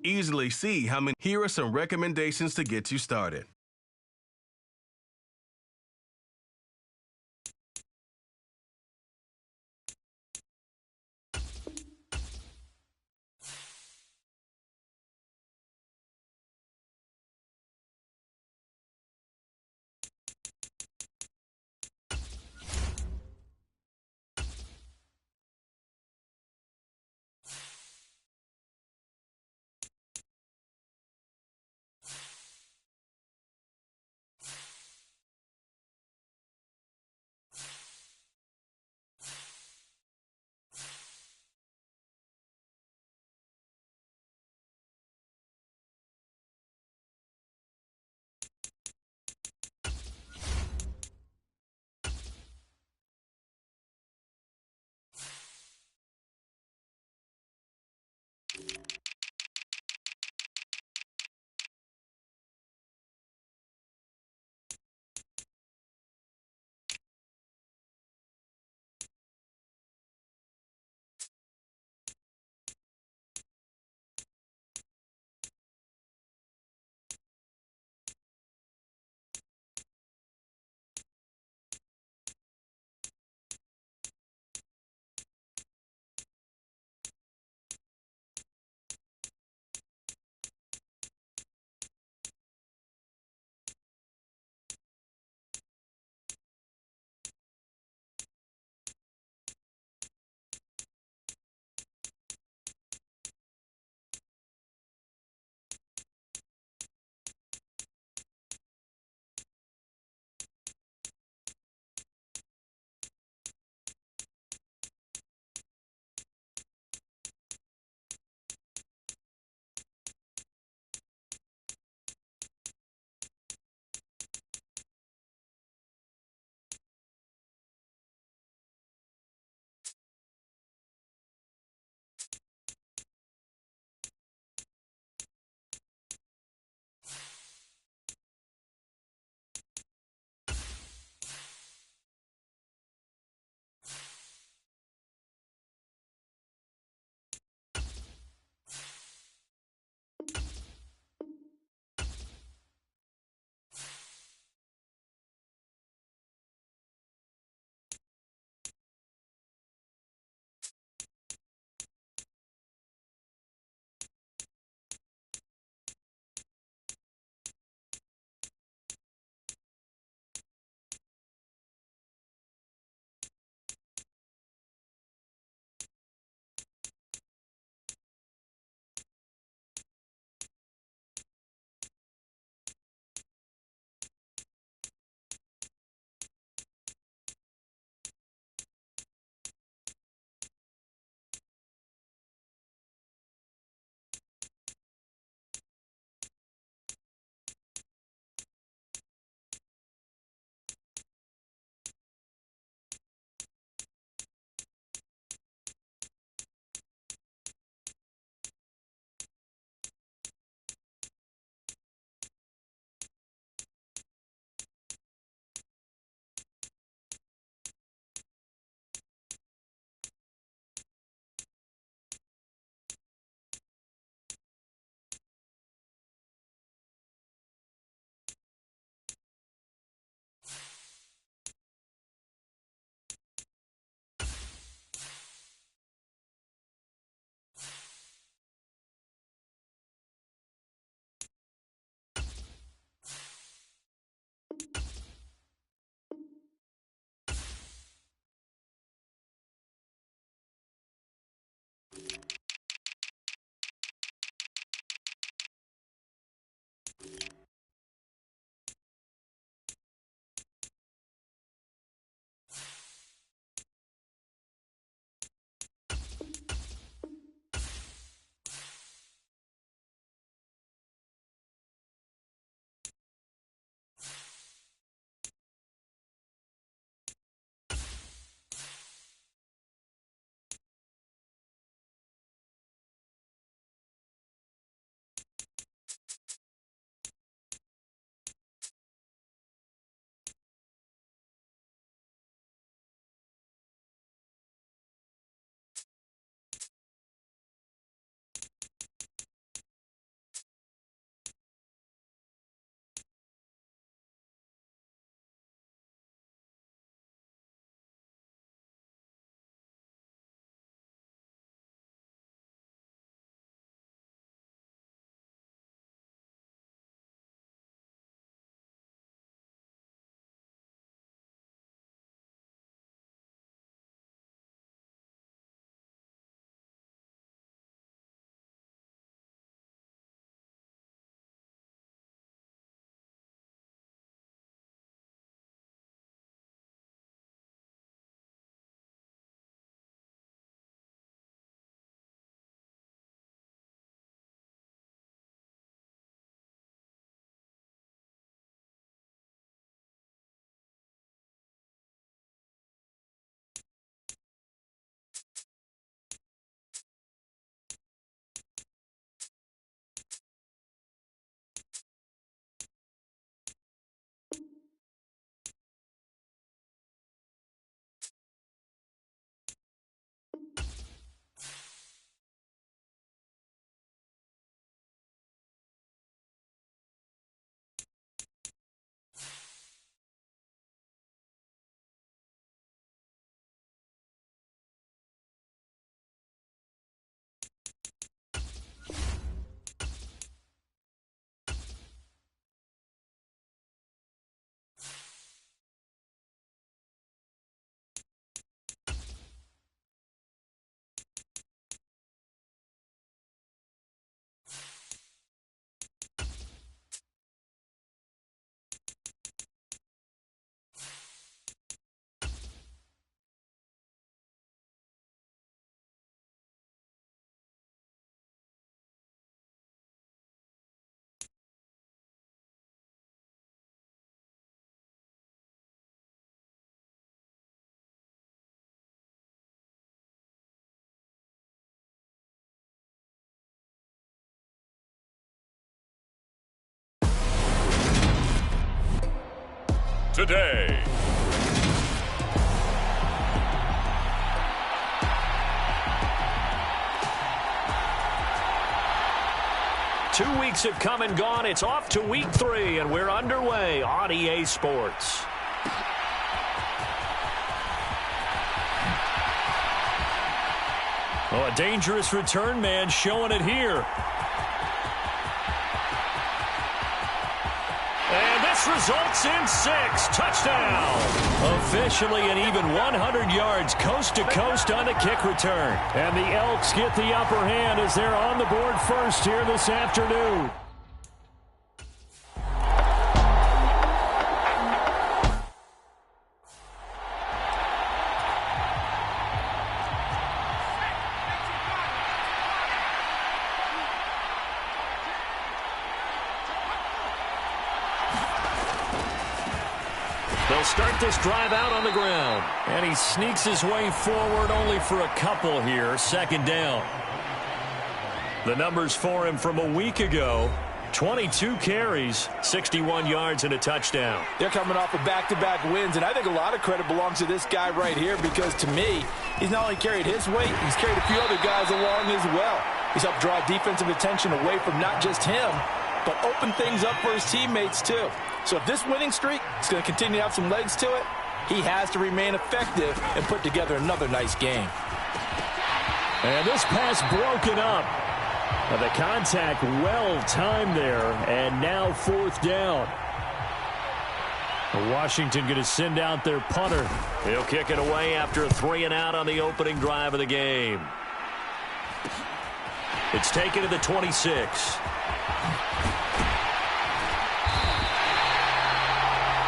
easily see how many. Here are some recommendations to get you started. today. Two weeks have come and gone. It's off to week 3, and we're underway on EA Sports. Oh, a dangerous return man showing it here. And this results in 6. Touchdown. Officially an even 100 yards coast to coast on the kick return. And the Elks get the upper hand as they're on the board first here this afternoon. They'll start this drive out on the ground. And he sneaks his way forward only for a couple here. Second down. The numbers for him from a week ago: 22 carries, 61 yards, and a touchdown. They're coming off of back-to-back wins, and I think a lot of credit belongs to this guy right here because, to me, he's not only carried his weight, he's carried a few other guys along as well. He's helped draw defensive attention away from not just him, but open things up for his teammates, too. So if this winning streak is going to continue to have some legs to it, he has to remain effective and put together another nice game. And this pass broken up. The contact well-timed there, and now 4th down. Washington going to send out their punter. He'll kick it away after a 3-and-out on the opening drive of the game. It's taken to the 26.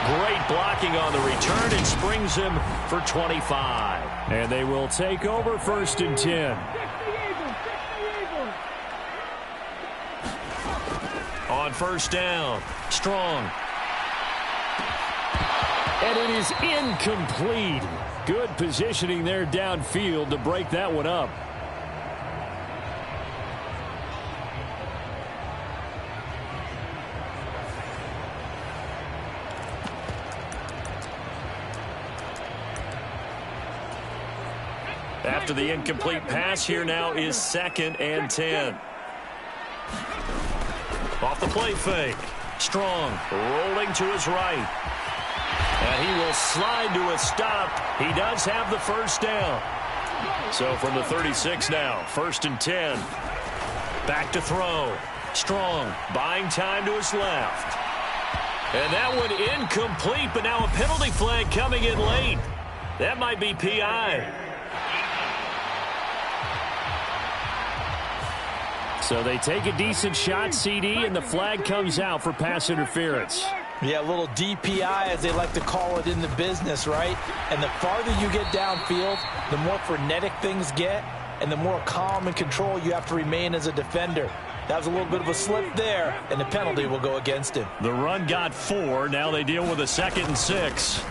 Great blocking on the return. It springs him for 25. And they will take over 1st and 10. On 1st down, Strong. And it is incomplete. Good positioning there downfield to break that one up. After the incomplete pass, here now is 2nd and 10. Off the play fake. Strong rolling to his right. And he will slide to a stop. He does have the 1st down. So from the 36 now, 1st and 10. Back to throw. Strong buying time to his left. And that one incomplete, but now a penalty flag coming in late. That might be PI. So they take a decent shot, CD, and the flag comes out for pass interference. Yeah, a little DPI, as they like to call it in the business, right? And the farther you get downfield, the more frenetic things get, and the more calm and control you have to remain as a defender. That was a little bit of a slip there, and the penalty will go against him. The run got 4. Now they deal with a 2nd and 6.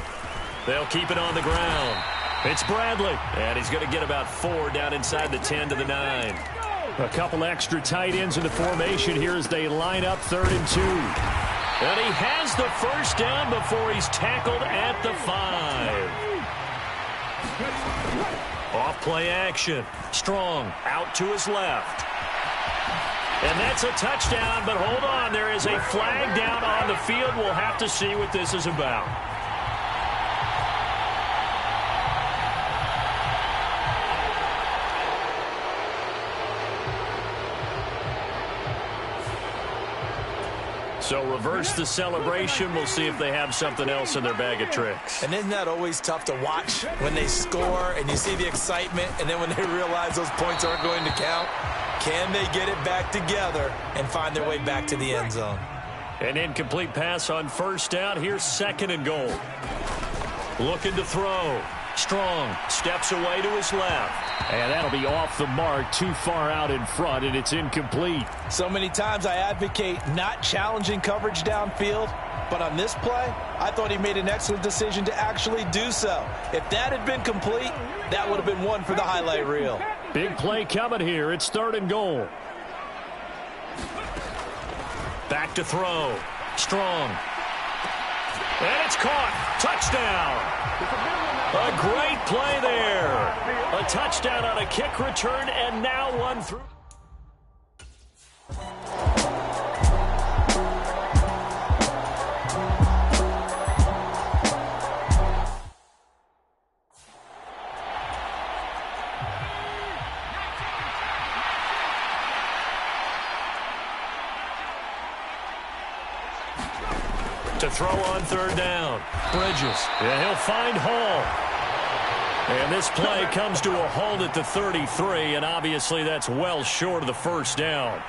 They'll keep it on the ground. It's Bradley, and he's going to get about 4 down inside the 10 to the 9. A couple extra tight ends in the formation here as they line up 3rd and 2. And he has the 1st down before he's tackled at the 5. Off play action. Strong out to his left. And that's a touchdown, but hold on. There is a flag down on the field. We'll have to see what this is about. So reverse the celebration. We'll see if they have something else in their bag of tricks. And isn't that always tough to watch when they score and you see the excitement, and then when they realize those points aren't going to count? Can they get it back together and find their way back to the end zone? An incomplete pass on 1st down. Here's 2nd and goal. Looking to throw. Strong steps away to his left. And that'll be off the mark, too far out in front, and it's incomplete. So many times I advocate not challenging coverage downfield, but on this play, I thought he made an excellent decision to actually do so. If that had been complete, that would have been one for the highlight reel. Big play coming here. It's 3rd and goal. Back to throw. Strong. And it's caught. Touchdown. A great play there. A touchdown on a kick return, and now one through. To throw on third down. Bridges. Yeah, he'll find Hall. And this play comes to a halt at the 33, and obviously that's well short of the first down.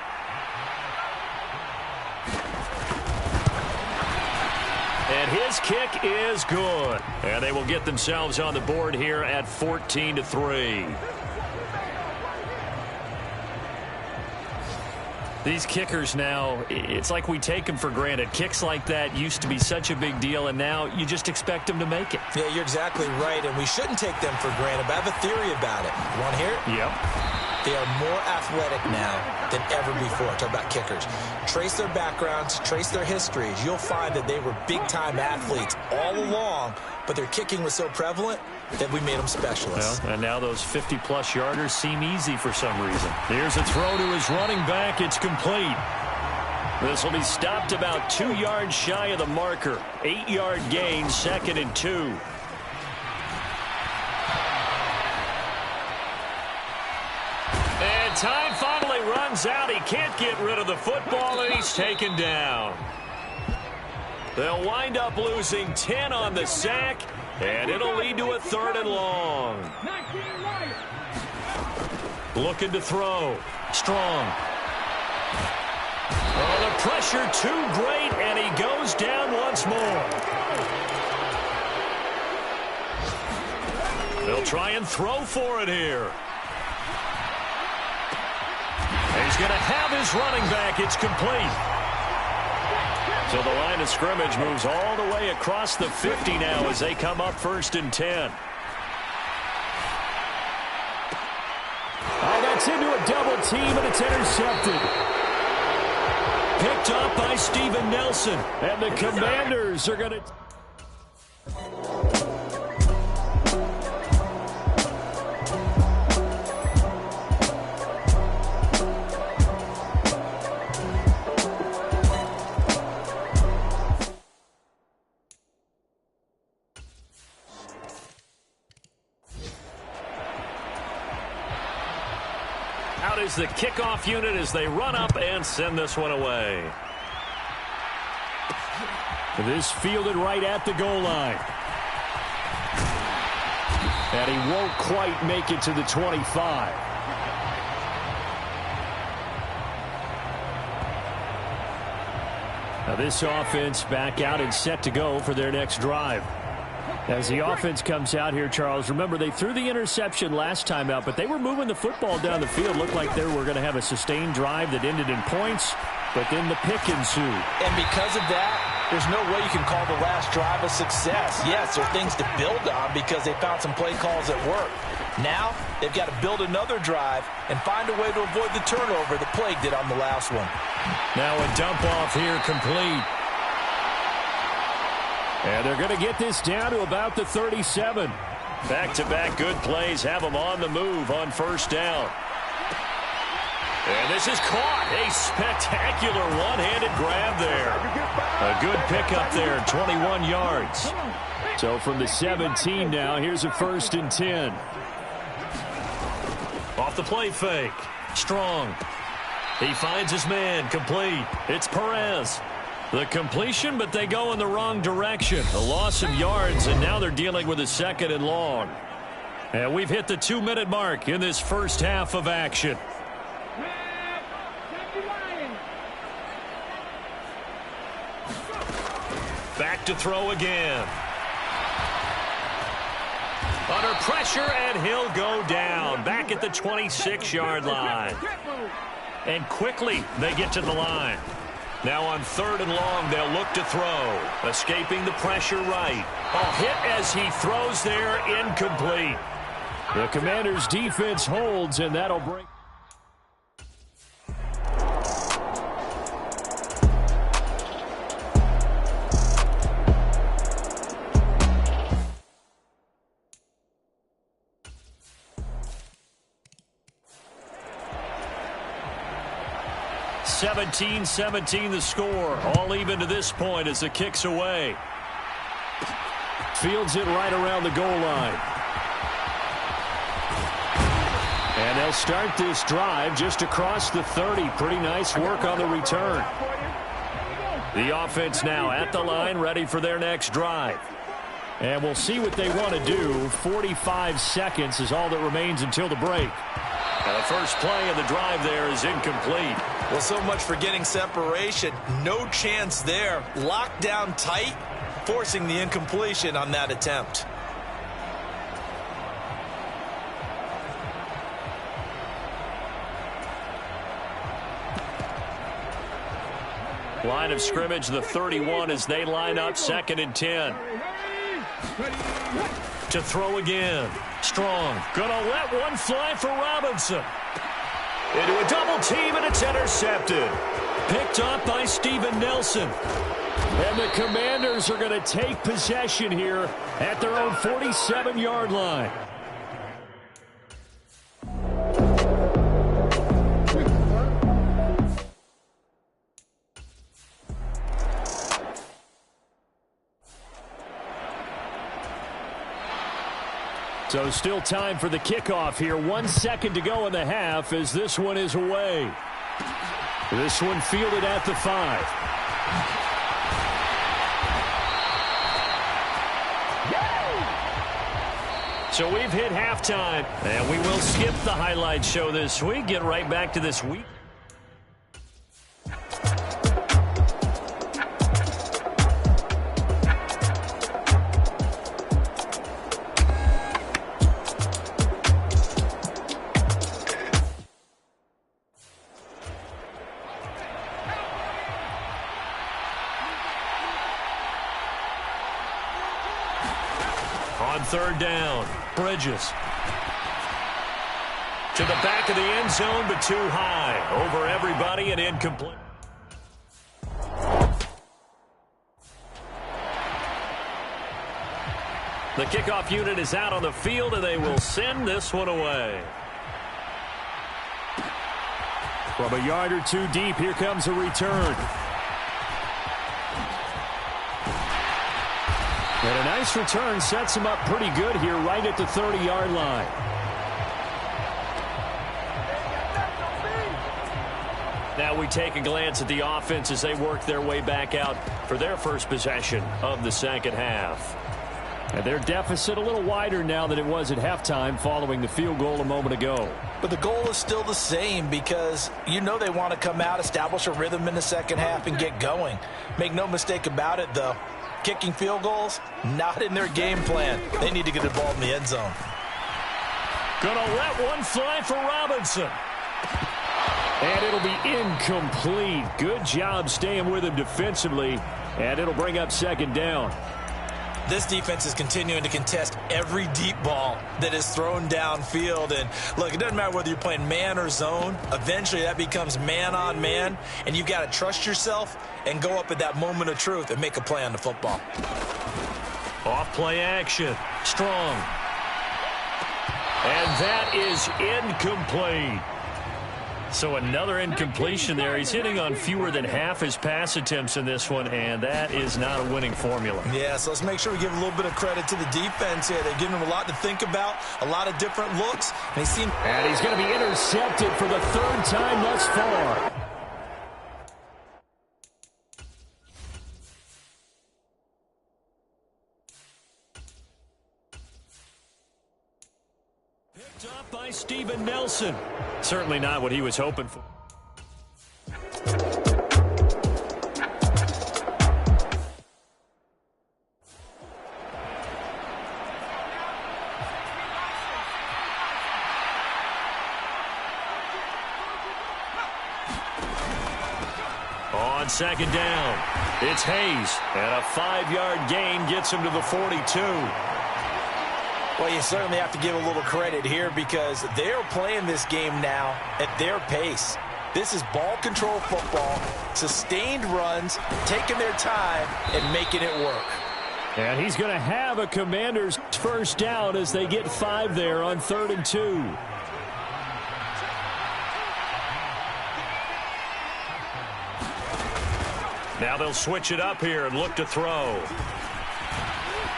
And his kick is good. And they will get themselves on the board here at 14-3. These kickers now, it's like we take them for granted. Kicks like that used to be such a big deal, and now you just expect them to make it. Yeah, you're exactly right, and we shouldn't take them for granted, but I have a theory about it. You want to hear it? Yep. They are more athletic now than ever before. Talk about kickers. Trace their backgrounds, trace their histories. You'll find that they were big-time athletes all along, but their kicking was so prevalent that we made them specialists. Well, and now those 50-plus yarders seem easy for some reason. Here's a throw to his running back. It's complete. This will be stopped about 2 yards shy of the marker. 8-yard gain, 2nd and 2. And time finally runs out. He can't get rid of the football, and he's taken down. They'll wind up losing 10 on the sack, and it'll lead to a 3rd and long. Looking to throw. Strong. Oh, the pressure too great, and he goes down once more. They'll try and throw for it here. He's going to have his running back. It's complete. So the line of scrimmage moves all the way across the 50 now as they come up 1st and 10. Oh, that's into a double team, and it's intercepted. Picked up by Steven Nelson. And the Commanders are going to... Out is the kickoff unit as they run up and send this one away. This fielded right at the goal line. And he won't quite make it to the 25. Now this offense back out and set to go for their next drive. As the offense comes out here, Charles, remember they threw the interception last time out, but they were moving the football down the field. Looked like they were going to have a sustained drive that ended in points, but then the pick ensued. And because of that, there's no way you can call the last drive a success. Yes, there are things to build on because they found some play calls that work. Now, they've got to build another drive and find a way to avoid the turnover the plague did on the last one. Now a dump off here complete. And they're going to get this down to about the 37. Back-to-back good plays have them on the move on 1st down. And this is caught. A spectacular one-handed grab there. A good pickup there, 21 yards. So from the 17 now, here's a 1st and 10. Off the play fake. Strong. He finds his man. Complete. It's Perez. The completion, but they go in the wrong direction. A loss of yards, and now they're dealing with a 2nd and long. And we've hit the 2-minute mark in this first half of action. Back to throw again. Under pressure, and he'll go down. Back at the 26-yard line. And quickly, they get to the line. Now on 3rd and long, they'll look to throw. Escaping the pressure right. A hit as he throws there, incomplete. The Commanders' defense holds, and that'll bring... 17-17 the score. All even to this point as the kick's away. Fields it right around the goal line. And they'll start this drive just across the 30. Pretty nice work on the return. The offense now at the line, ready for their next drive. And we'll see what they want to do. 45 seconds is all that remains until the break. And the first play of the drive there is incomplete. Well, so much for getting separation. No chance there. Locked down tight, forcing the incompletion on that attempt. Line of scrimmage, the 31 as they line up 2nd and 10. To throw again. Strong. Gonna let one fly for Robinson. Into a double team, and it's intercepted. Picked up by Steven Nelson. And the Commanders are going to take possession here at their own 47-yard line. So still time for the kickoff here. 1 second to go in the half as this one is away. This one fielded at the 5. So we've hit halftime, and we will skip the highlight show this week. Get right back to this week. On 3rd down, Bridges. To the back of the end zone, but too high. Over everybody and incomplete. The kickoff unit is out on the field, and they will send this one away. From a yard or two deep, here comes a return. And a nice return sets him up pretty good here right at the 30-yard line. Now we take a glance at the offense as they work their way back out for their first possession of the second half. And their deficit a little wider now than it was at halftime following the field goal a moment ago. But the goal is still the same because you know they want to come out, establish a rhythm in the second half, and get going. Make no mistake about it, though. Kicking field goals, not in their game plan. They need to get the ball in the end zone. Gonna let one fly for Robinson. And it'll be incomplete. Good job staying with him defensively. And it'll bring up 2nd down. This defense is continuing to contest every deep ball that is thrown downfield. And look, it doesn't matter whether you're playing man or zone. Eventually that becomes man on man. And you've got to trust yourself and go up at that moment of truth and make a play on the football. Off play action. Strong. And that is incomplete. So another incompletion there. He's hitting on fewer than half his pass attempts in this one, and that is not a winning formula. Yeah, so let's make sure we give a little bit of credit to the defense here. They're giving him a lot to think about, a lot of different looks. And he's going to be intercepted for the 3rd time thus far. Picked up by Steven Nelson. Certainly not what he was hoping for. On 2nd down, it's Hayes. And a 5-yard gain gets him to the 42. Well, you certainly have to give a little credit here because they're playing this game now at their pace. This is ball control football, sustained runs, taking their time, and making it work. And he's going to have a Commanders first down as they get 5 there on 3rd and 2. Now they'll switch it up here and look to throw.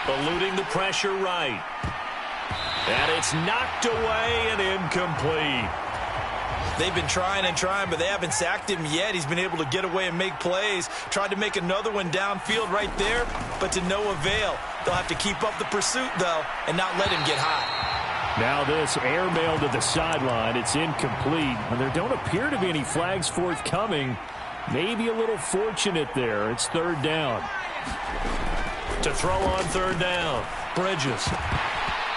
Eluding the pressure right. And it's knocked away and incomplete. They've been trying and trying, but they haven't sacked him yet. He's been able to get away and make plays. Tried to make another one downfield right there, but to no avail. They'll have to keep up the pursuit, though, and not let him get high. Now this airmail to the sideline. It's incomplete. And there don't appear to be any flags forthcoming. Maybe a little fortunate there. It's third down. To throw on third down, Bridges.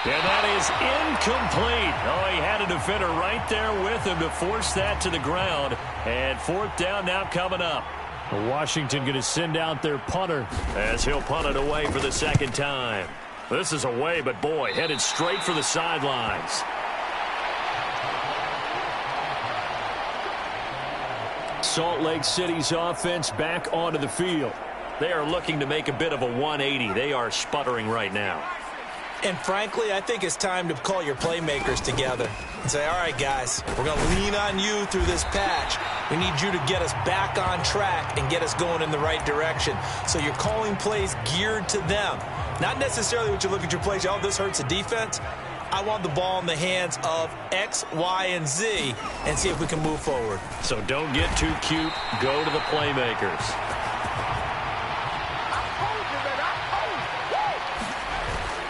And that is incomplete. Oh, he had a defender right there with him to force that to the ground. And fourth down now coming up. Washington going to send out their punter as he'll punt it away for the second time. This is away, but boy, headed straight for the sidelines. Salt Lake City's offense back onto the field. They are looking to make a bit of a 180. They are sputtering right now. And frankly, I think it's time to call your playmakers together and say, all right, guys, we're going to lean on you through this patch. We need you to get us back on track and get us going in the right direction. So you're calling plays geared to them. Not necessarily what you look at your plays, oh, this hurts the defense. I want the ball in the hands of X, Y, and Z and see if we can move forward. So don't get too cute. Go to the playmakers.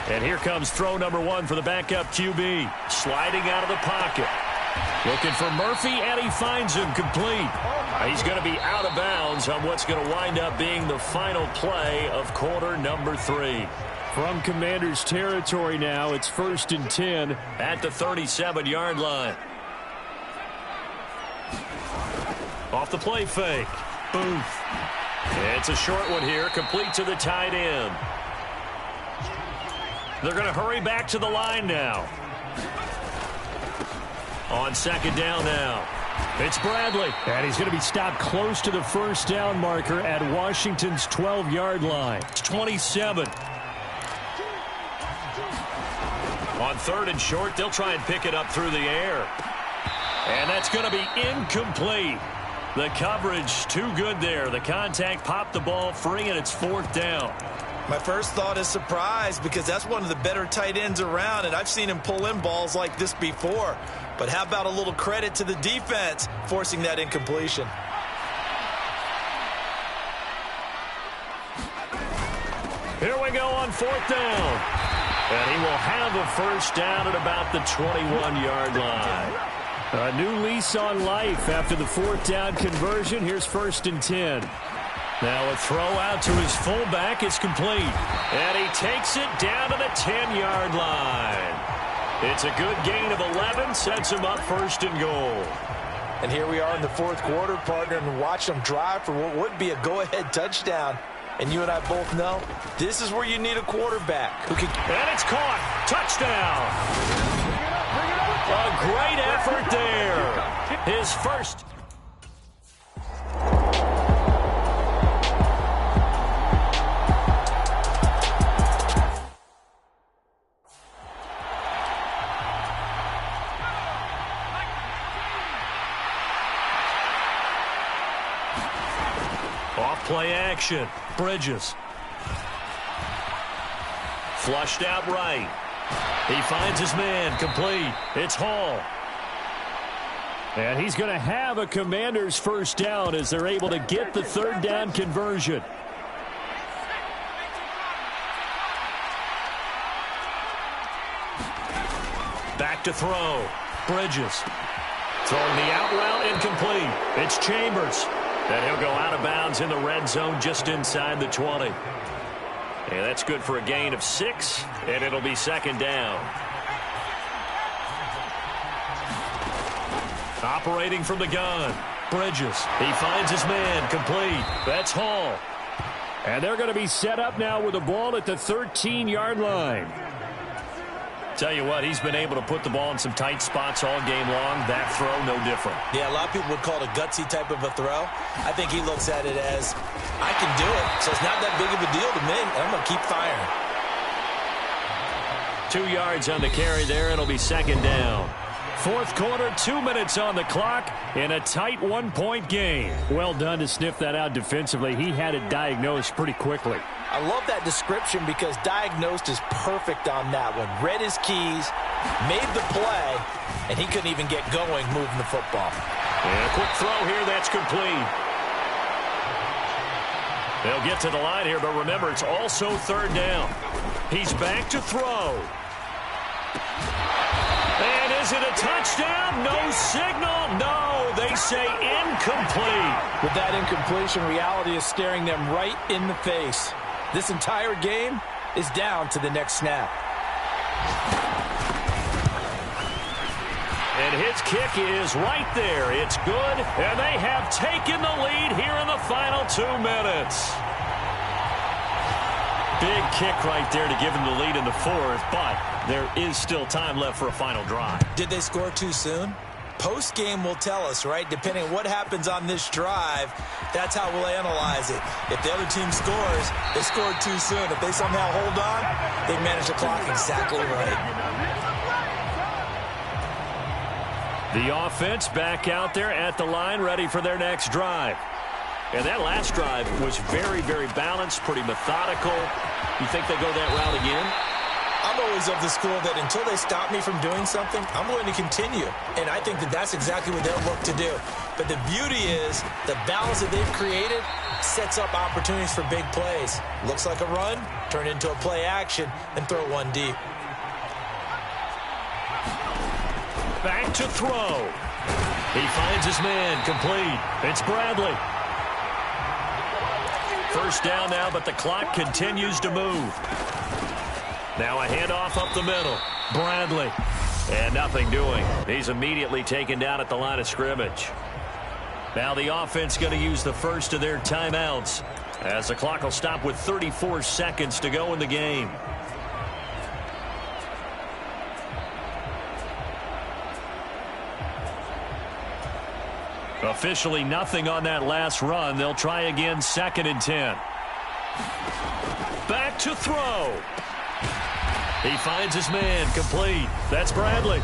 And here comes throw number one for the backup QB. Sliding out of the pocket. Looking for Murphy, and he finds him complete. He's going to be out of bounds on what's going to wind up being the final play of quarter number 3. From Commander's territory now, it's 1st and 10. At the 37-yard line. Off the play fake. Booth. It's a short one here, complete to the tight end. They're going to hurry back to the line now. On second down now. It's Bradley. And he's going to be stopped close to the first down marker at Washington's 12-yard line. It's 27. On third and short, they'll try and pick it up through the air. And that's going to be incomplete. The coverage too good there. The contact popped the ball free, and it's fourth down. My first thought is surprise because that's one of the better tight ends around, and I've seen him pull in balls like this before. But how about a little credit to the defense forcing that incompletion? Here we go on fourth down. And he will have a first down at about the 21-yard line. A new lease on life after the fourth down conversion. Here's 1st and 10. Now a throw out to his fullback is complete. And he takes it down to the 10-yard line. It's a good gain of 11, sets him up first and goal. And here we are in the fourth quarter, partner, and watch them drive for what would be a go-ahead touchdown. And you and I both know this is where you need a quarterback who can. And it's caught. Touchdown. A great effort there. His first. Play action. Bridges. Flushed out right. He finds his man. Complete. It's Hall. And he's going to have a Commander's first down as they're able to get the third down conversion. Back to throw. Bridges. Throwing the out route incomplete. It's Chambers. And he'll go out of bounds in the red zone just inside the 20. And that's good for a gain of 6, and it'll be second down. Operating from the gun. Bridges. He finds his man. Complete. That's Hall. And they're going to be set up now with the ball at the 13-yard line. Tell you what, he's been able to put the ball in some tight spots all game long. That throw, no different. Yeah, a lot of people would call it a gutsy type of a throw. I think he looks at it as, I can do it, so it's not that big of a deal to me, and I'm going to keep firing. 2 yards on the carry there. It'll be second down. Fourth quarter, 2 minutes on the clock in a tight one-point game. Well done to sniff that out defensively. He had it diagnosed pretty quickly. I love that description because diagnosed is perfect on that one. Read his keys, made the play, and he couldn't even get going moving the football. And a quick throw here, that's complete. They'll get to the line here, but remember, it's also third down. He's back to throw. And is it a touchdown? No signal. No, they say incomplete. With that incompletion, reality is staring them right in the face. This entire game is down to the next snap. And his kick is right there. It's good, and they have taken the lead here in the final 2 minutes. Big kick right there to give him the lead in the fourth, but there is still time left for a final drive. Did they score too soon? Post-game will tell us, right? Depending on what happens on this drive, that's how we'll analyze it. If the other team scores, they scored too soon. If they somehow hold on, they manage the clock exactly right. The offense back out there at the line, ready for their next drive. And that last drive was very, very balanced, pretty methodical. You think they go that route again? I'm always of the school that until they stop me from doing something, I'm going to continue. And I think that that's exactly what they'll look to do. But the beauty is the balance that they've created sets up opportunities for big plays. Looks like a run, turn into a play action, and throw one deep. Back to throw. He finds his man, complete. It's Bradley. First down now, but the clock continues to move. Now a handoff up the middle. Bradley. And nothing doing. He's immediately taken down at the line of scrimmage. Now the offense going to use the first of their timeouts, as the clock will stop with 34 seconds to go in the game. Officially nothing on that last run. They'll try again, 2nd and 10. Back to throw. He finds his man, complete. That's Bradley.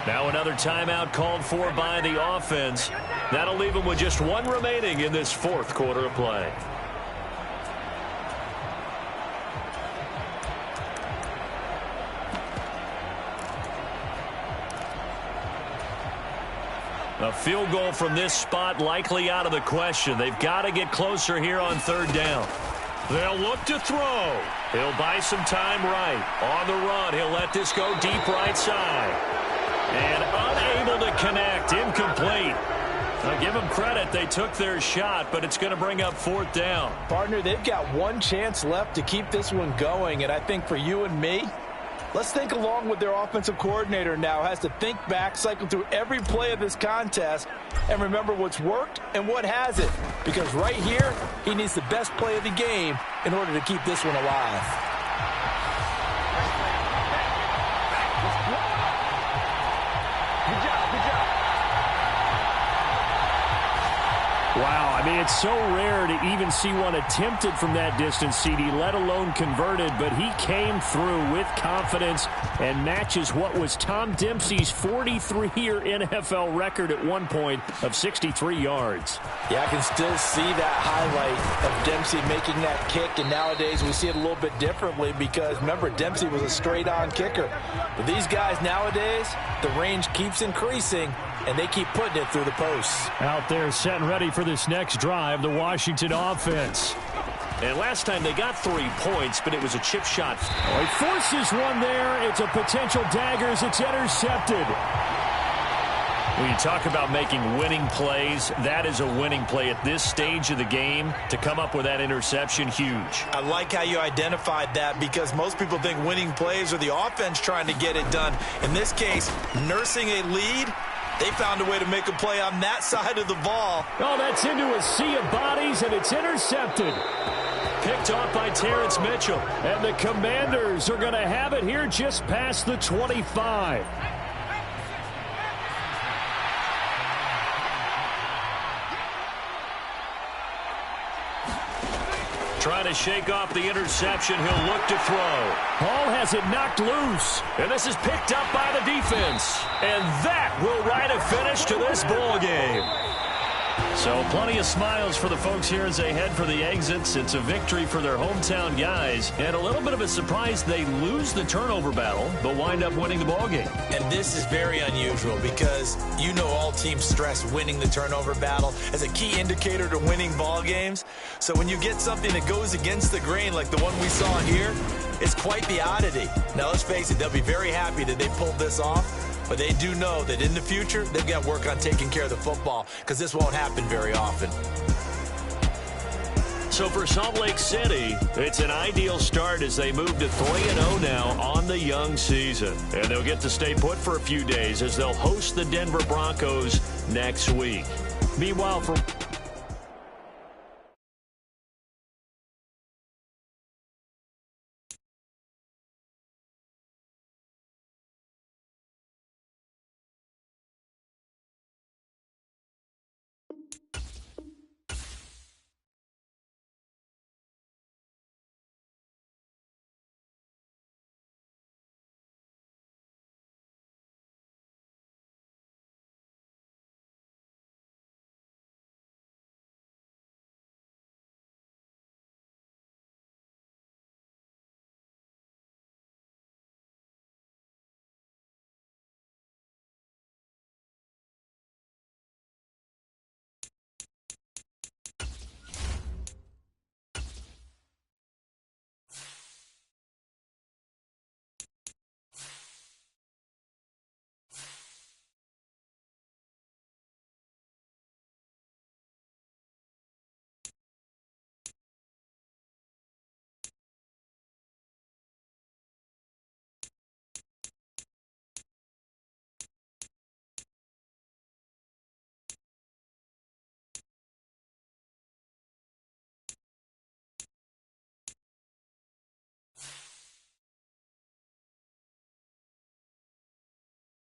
Now another timeout called for by the offense. That'll leave him with just one remaining in this fourth quarter of play. A field goal from this spot likely out of the question. They've got to get closer here on third down. They'll look to throw. He'll buy some time right. On the run, he'll let this go deep right side. And unable to connect. Incomplete. Now give them credit. They took their shot, but it's going to bring up fourth down. Partner, they've got one chance left to keep this one going, and I think for you and me, let's think along with their offensive coordinator now. Has to think back, cycle through every play of this contest, and remember what's worked and what hasn't. Because right here, he needs the best play of the game in order to keep this one alive. Wow, I mean, it's so rare to even see one attempted from that distance, CD, let alone converted, but he came through with confidence and matches what was Tom Dempsey's 43-year NFL record at one point of 63 yards. Yeah, I can still see that highlight of Dempsey making that kick, and nowadays we see it a little bit differently because, remember, Dempsey was a straight-on kicker. But these guys nowadays, the range keeps increasing, and they keep putting it through the posts. Out there set and ready for this next drive, the Washington offense. And last time they got 3 points, but it was a chip shot. Oh, he forces one there. It's a potential dagger as it's intercepted. When you talk about making winning plays, that is a winning play at this stage of the game. To come up with that interception, huge. I like how you identified that because most people think winning plays are the offense trying to get it done. In this case, nursing a lead, they found a way to make a play on that side of the ball. Oh, that's into a sea of bodies, and it's intercepted. Picked off by Terrence Mitchell. And the Commanders are going to have it here just past the 25. Trying to shake off the interception. He'll look to throw. Hall has it knocked loose. And this is picked up by the defense. And that will write a finish to this ball game. So plenty of smiles for the folks here as they head for the exits. It's a victory for their hometown guys. And a little bit of a surprise, they lose the turnover battle, but wind up winning the ball game. And this is very unusual because you know all teams stress winning the turnover battle as a key indicator to winning ball games. So when you get something that goes against the grain like the one we saw here, it's quite the oddity. Now let's face it, they'll be very happy that they pulled this off. But they do know that in the future, they've got to work on taking care of the football because this won't happen very often. So for Salt Lake City, it's an ideal start as they move to 3-0 now on the young season. And they'll get to stay put for a few days as they'll host the Denver Broncos next week. Meanwhile, for